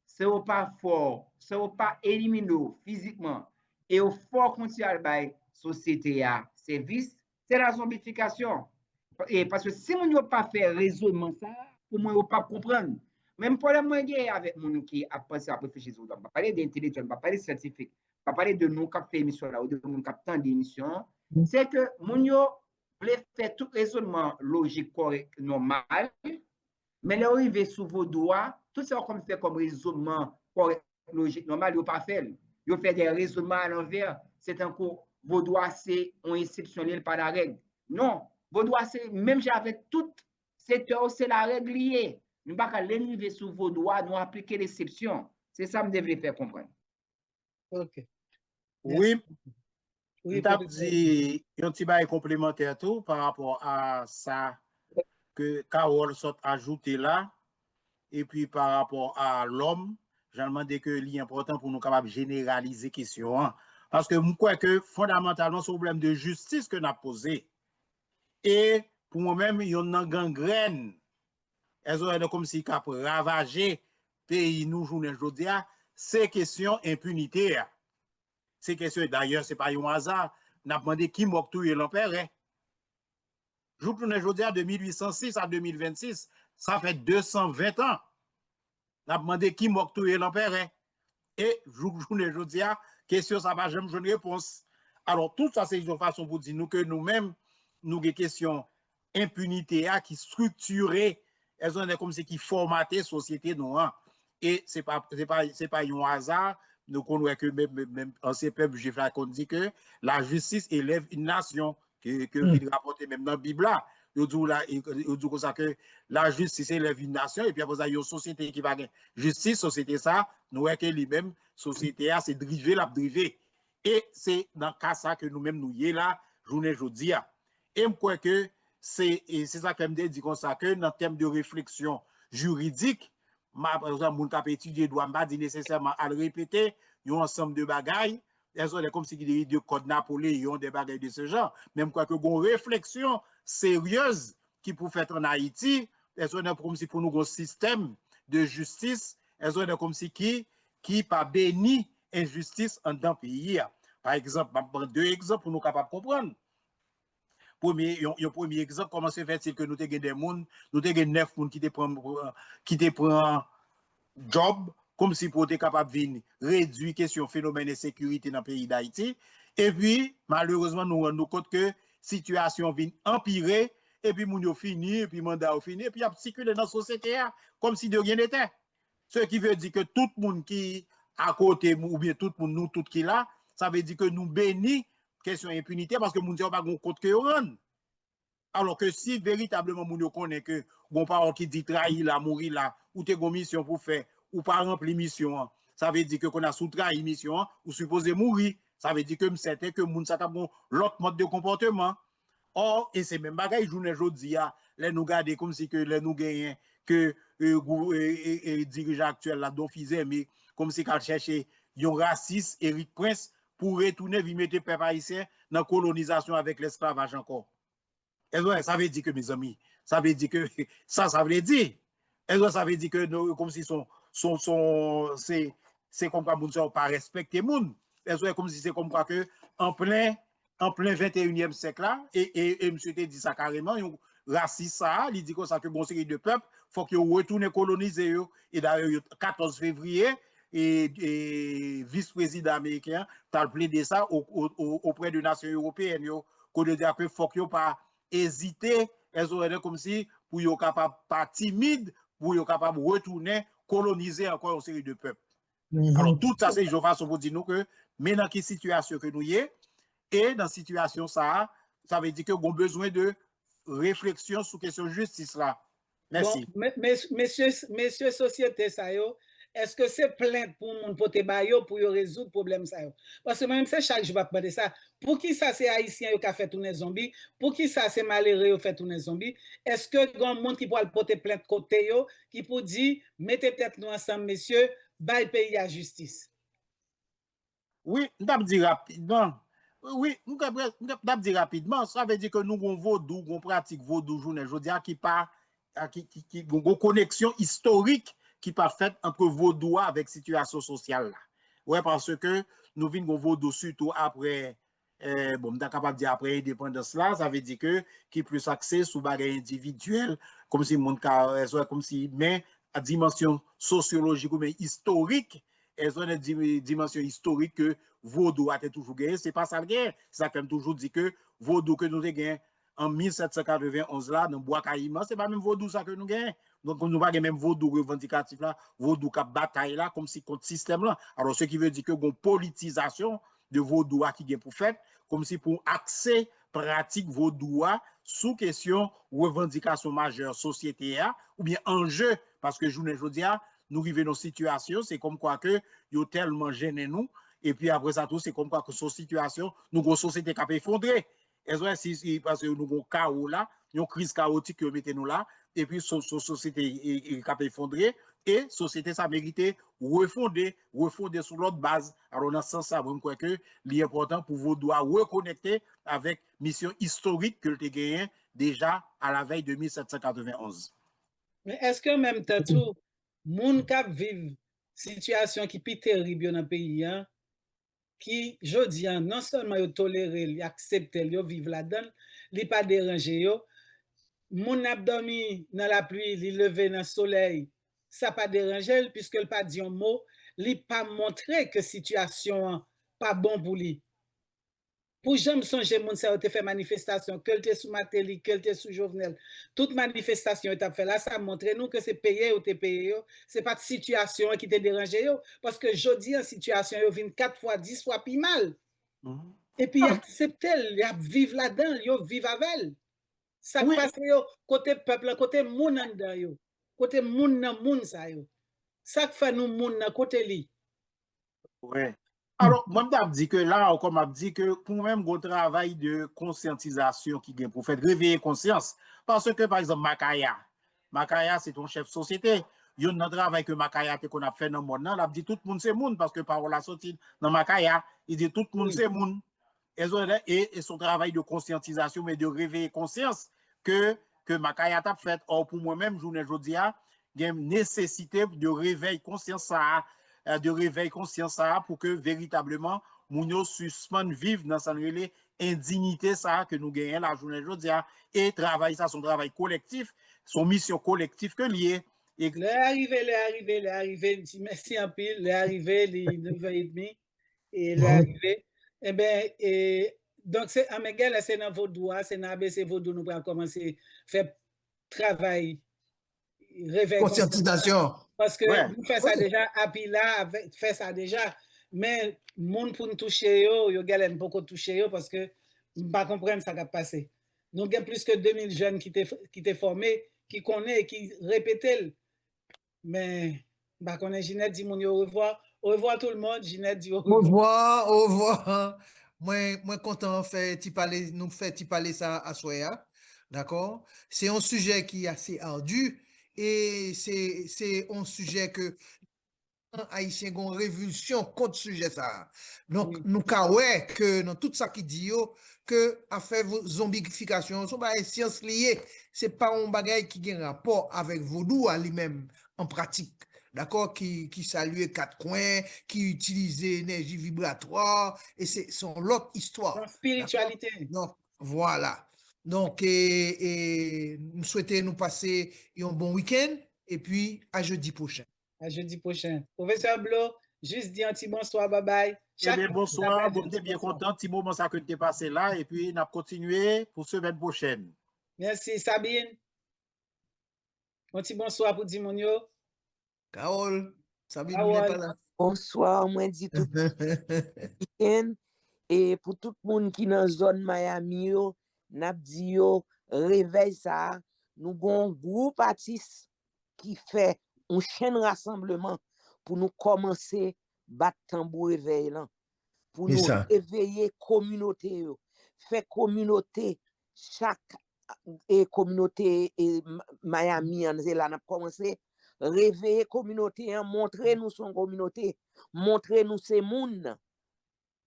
si vous pas fort, si vous pas éliminé physiquement, et vous fort continuer à la société, service, c'est la zombification. Et parce que si vous n'avez pas fait raisonnement, ça, pour moi, vous ne pas comprendre. Même pour les moyens avec mon qui a pensé à réfléchir, on ne va pas parler d'intellectuel, on ne va pas parler de scientifique, on va parler de nous qui avons fait émission là, ou de nous qui avons tant d'émissions, c'est que mon voulait faire tout raisonnement logique, correct, normal, mais là, arrivé sous vos doigts, tout ça comme fait comme raisonnement correct, logique, normal, ils n'ont pas fait. Ils ont fait des raisonnements à l'envers. C'est un coup, vos doigts, c'est un exceptionnel par la règle. Non, vos doigts, c'est même j'avais tout secteur, c'est la règle liée. Nous ne pouvons pas l'arriver sous vos doigts, nous appliquer l'exception. C'est ça que je devrais faire comprendre. OK. Oui, Oui, je dit un petit bail complémentaire tout par rapport à ça que Carole soit ajouté là, et puis par rapport à l'homme, j'ai demandé que c'est important pour nous capables de généraliser la question. Hein? Parce que je crois que fondamentalement, c'est un problème de justice que nous avons posé. Et pour moi-même, il y a une gangrène. Elles ont comme si cap ravager pays nous journée aujourd'hui, c'est question impunité. C'est question d'ailleurs, c'est pas un hasard. On a demandé qui moque tout l'empereur. Je tourne aujourd'hui de 1806 à 2026, ça fait 220 ans. On a demandé qui moque tout l'empereur. Et je aujourd'hui, question ça va jamais une réponse. Alors tout ça c'est une façon pour dire nous que nous-mêmes nous avons question impunité qui structurée, elles ont comme si qui formaté société noire. Et c'est pas un hasard. Nous connaissons que même ancien peuple juif là qu'on dit que la justice élève une nation que il rapporte même dans la Bible là. Il dit ça que la justice élève une nation et puis après ça il y a une société qui va gagner justice société ça nous voyons que lui-même société a c'est drivé la drivé et c'est dans cas ça que nous-mêmes nous y est là journée aujourd'hui et je crois que c'est ça que me dit comme ça que dans termes de réflexion juridique par exemple mon cap étudier doit pas dire nécessairement à le répéter il y a un ensemble de bagailles elles ont comme si il de code Napoléon des bagailles de ce genre même quoi que une réflexion sérieuse qui pour faire en Haïti elles ont comme si pour nous un système de justice elles ont comme si qui pas béni injustice en dans pays par exemple je prends deux exemples pour nous capables comprendre. Premier exemple, comment se fait-il que nous avons des gens, nous avons 9 personnes qui te prennent job, comme si pour être capable de réduire question phénomène de sécurité dans le pays d'Haïti. Et puis, malheureusement, nous rendons compte que la situation vient empirer, et puis nous fini, et puis mandat fini, et puis il a circulé dans la société comme si de rien n'était. Ce qui veut dire que tout le monde qui à côté, ou bien tout le monde, nous, tout qui là, ça veut dire que nous bénissons question impunité parce que nous n'avons pas de compte que rendre. Alors que si véritablement nous connaissons que bon parent qui dit trahir la mourir là ou t'es une mission pour faire ou pas remplir mission, ça veut dire que qu'on a sous-trahi mission ou supposé mourir, ça veut dire que certain que moun ça t'a bon l'autre mode de comportement. Or et c'est même bagaille journée jodi a les nous garder comme si que les nous gagnent que dirigeant actuel là d'officier mais comme si qu'à chercher un raciste Éric Prince pour retourner vi mettre peuple haïtien dans colonisation avec l'esclavage encore. Ça veut dire que mes amis, ça veut dire que ça veut dire. Ça veut dire que nous, comme si c'est comme quoi nous ne pas respecter monde. Comme si c'est comme quoi que en plein en plein 21e siècle là, et monsieur te dit ça carrément, raciste ça, il dit comme ça que bon série de peuple, faut qu'ils retournent coloniser eux. Et d'ailleurs, 14 février, et vice-président américain, t'as plaidé ça auprès des nations européennes, qu'on dit que faut qu'ils pas hésiter, elles auraient comme si, pour qu'ils capable pas timide, pour qu'ils capable retourner coloniser encore une série de peuples. Alors, tout ça, c'est une façon pour dire nous que, maintenant, quelle situation que nous y est, et dans cette situation, ça veut dire que nous avons besoin de réflexion sur la question de justice là. Merci. Bon, messieurs société, ça yo, est-ce que c'est plainte pour mon pote bayo pour résoudre le problème ça yo? Parce que même c'est chaque jour je vais ça. Pour qui ça c'est haïtien qui a fait tourner zombie? Pour qui ça c'est malheureux qui fait tourner zombie? Est-ce que grand monde qui peut porter plainte côté yo qui peut dire mettez tête nous ensemble messieurs, bail pays à justice? Oui, je dire rapidement. Oui, je dire rapidement, ça veut dire que nous avons vaudou, nous pratique vaudou journée, je veux dire qui pas qui une connexion historique qui pas faite entre vaudou avec situation sociale là. Ouais, parce que nous venons vaudou surtout après bon, on est capable de dire après l'indépendance là, ça veut dire que qui plus axé sur bagage individuel, comme si mon cas comme si mais à dimension sociologique ou mais historique, elles ont une dimension historique que vaudou a toujours gagné, c'est pas ça le gain, ça fait toujours dire que vaudou que nous avons gagné en 1791 là dans Bois Caïman, c'est pas même vaudou ça que nous gagnons. Donc nous pas même vaudou revendicatif là, vaudou cap bataille là comme si contre système là. Alors ce qui veut dire que une politisation de vaudou qui est pour faire comme si pour accès pratique vaudou sous question revendication majeure société ou bien enjeu parce que journée jodi nous arrivons dans une situation c'est comme quoi que yo tellement gêné nous et puis après ça tout c'est comme quoi que cette situation nous une société qui a effondré. Parce que nous avons un chaos là, une crise chaotique que mettez nous là, et puis société est effondrée, et société ça mérite refonder sur l'autre base. Alors dans ce sens ça, je crois que l'important pour vous doit reconnecter avec mission historique que vous avez gagnée déjà à la veille de 1791. Mais est-ce que même temps tout, moun k'ap vive situation qui est terrible dans le pays, hein? Qui, je dis, non seulement yo toléré, yo accepté, yo vivre là-dedans, li pas dérangé yo. Moun ap dormi dans la pluie, li levé dans le soleil, ça pas dérangé puisque il pas dit un mot, li pas montré que situation pas bon pour lui. Pour jamais songer moun sa te fait manifestation, que te sous Matéli, que te sous Jovenel. Toute manifestation t'a fait là, ça montre nous que c'est payé ou te payé, c'est pas de situation qui te dérangé yo parce que jodi en situation yo vinn 4 fois 10 fois plus mal. Et puis accepter, y a vivre là-dedans, yo vivre avec elle. Ça passe yo côté peuple, côté moun en dedans yo. Côté moun nan moun sa yo. Ça fait nous moun nan côté li. Ouais. Alors, moi, je dis que là, comme je dis que pour même un travail de conscientisation qui vient pour faire réveiller conscience. Parce que, par exemple, Makaya, c'est ton chef de société. Il y a un travail que Makaya qu'on a fait dans le monde. Il a dit tout le monde c'est monde parce que par la sortie dans Makaya, il dit tout le monde c'est monde. Et son travail de conscientisation, mais de réveiller conscience que Makaya a fait. Or, pour moi-même, journée aujourd'hui, il y a une nécessité de réveiller conscience pour que véritablement nous suspendons vivre dans cette indignité ça que nous gagnons la journée aujourd'hui et travailler ça son travail collectif, son mission collective que lié. L'arrivée, merci un peu, l'arrivée, les 9h30 et l'arrivée. Eh bien, donc c'est à Miguel, c'est dans vos doigts, c'est dans ABC Vaudou, nous allons commencer à faire travail, réveil. Conscientisation. Parce que nous faisons ça déjà, Apila fait ça déjà, mais moun pour nous toucher, yo galène beaucoup toucher parce que nous pas comprendre ça qui a passé. Nous avons plus que 2000 jeunes qui étaient formés, qui connaissent, qui répètent. Mais bah connaît Ginette dit mon au revoir tout le monde. Ginette dit au revoir. Au revoir. Moi content nous faire parler ça à Soya. D'accord? C'est un sujet qui est assez ardu. Et c'est un sujet que Haïtien ont révolution contre ce sujet ça. Donc nous ouais que dans tout ça qui dit que affaire zombification sont pas science liée, c'est pas un bagage qui a un rapport avec vaudou à lui-même en pratique. d'accord, qui saluait quatre coins, qui utilisait énergie vibratoire, et c'est l'autre histoire. Dans spiritualité. Donc, voilà. Donc, nous souhaitons nous passer un bon week-end, et puis à jeudi prochain. À jeudi prochain. Professeur Blo, juste dis un petit bonsoir, bye bye. Eh bien, bonsoir, bon, bien content, petit moment ça que tu es passé là, et puis on a continué pour semaine prochaine. Merci, Sabine. Un petit bonsoir pour Dimonio. Carole, Sabine Carole. n'est pas là. Bonsoir, moi dis tout week-end. Et pour tout le monde qui est dans la zone Miami, yo, n'a dit yo, réveil ça, nous avons un groupe artiste qui fait un chaîne rassemblement pour nous commencer battre tambour réveil là, pour nous éveiller communauté yo, faire communauté chaque communauté et Miami c'est là n'a commencé réveiller communauté, montrer nous son communauté, montrer nous ces moun.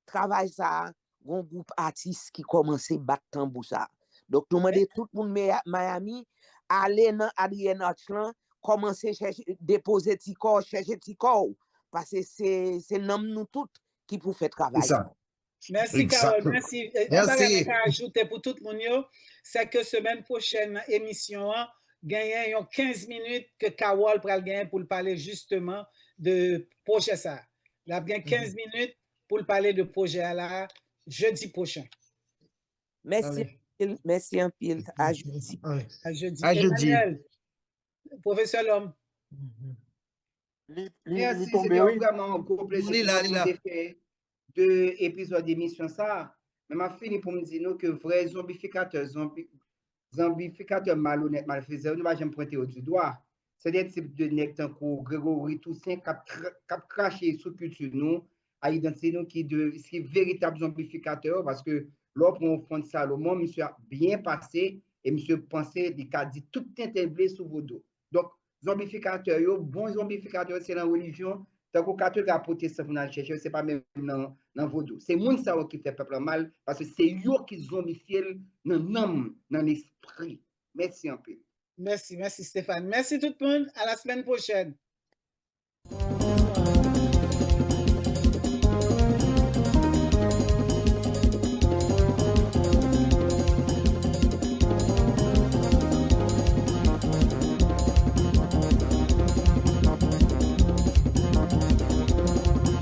Travail ça, un groupe artiste qui commence à battre tambour ça. Donc, nous demandons tout le monde Miami, aller dans Adrien Archland, commencer à chercher, déposer petit corps, chercher petit corps. Parce que c'est nous tous qui pour faire travail. Merci, Carole. Merci. Merci. Ajouter pour tout le monde, c'est que semaine prochaine, émission, gagne 15 minutes que Carole pral gagner pour parler justement de projet ça. Il a bien 15 minutes pour parler de projet là jeudi prochain. Merci. Merci un pile. À jeudi. À jeudi. À jeudi. Emmanuel, professeur L'Homme. Merci, c'était vraiment un gros plaisir de faire 2 épisodes d'émission ça. Mais m'a fini pour me dire que vrai zombificateur malhonnête, malfaisant, nous va jamais pointer au doigt. C'est des types de nègres tant que Grégory Toussaint qui a craché sur culture nous, à identifier nous qui est véritable zombificateur parce que l'on prend au fond de Salomon, monsieur a bien passé et monsieur pensait qu'il a dit tout est sur vos dos. Donc, zombificateur, bon zombificateur, c'est la religion. Tant que catholique a protestant pour aller chercher, c'est pas même dans vaudou. C'est moun ça qui fait peuple mal parce que c'est eux qui zombifient dans l'âme, dans l'esprit. Merci un peu. Merci Stéphane. Merci tout le monde. À la semaine prochaine.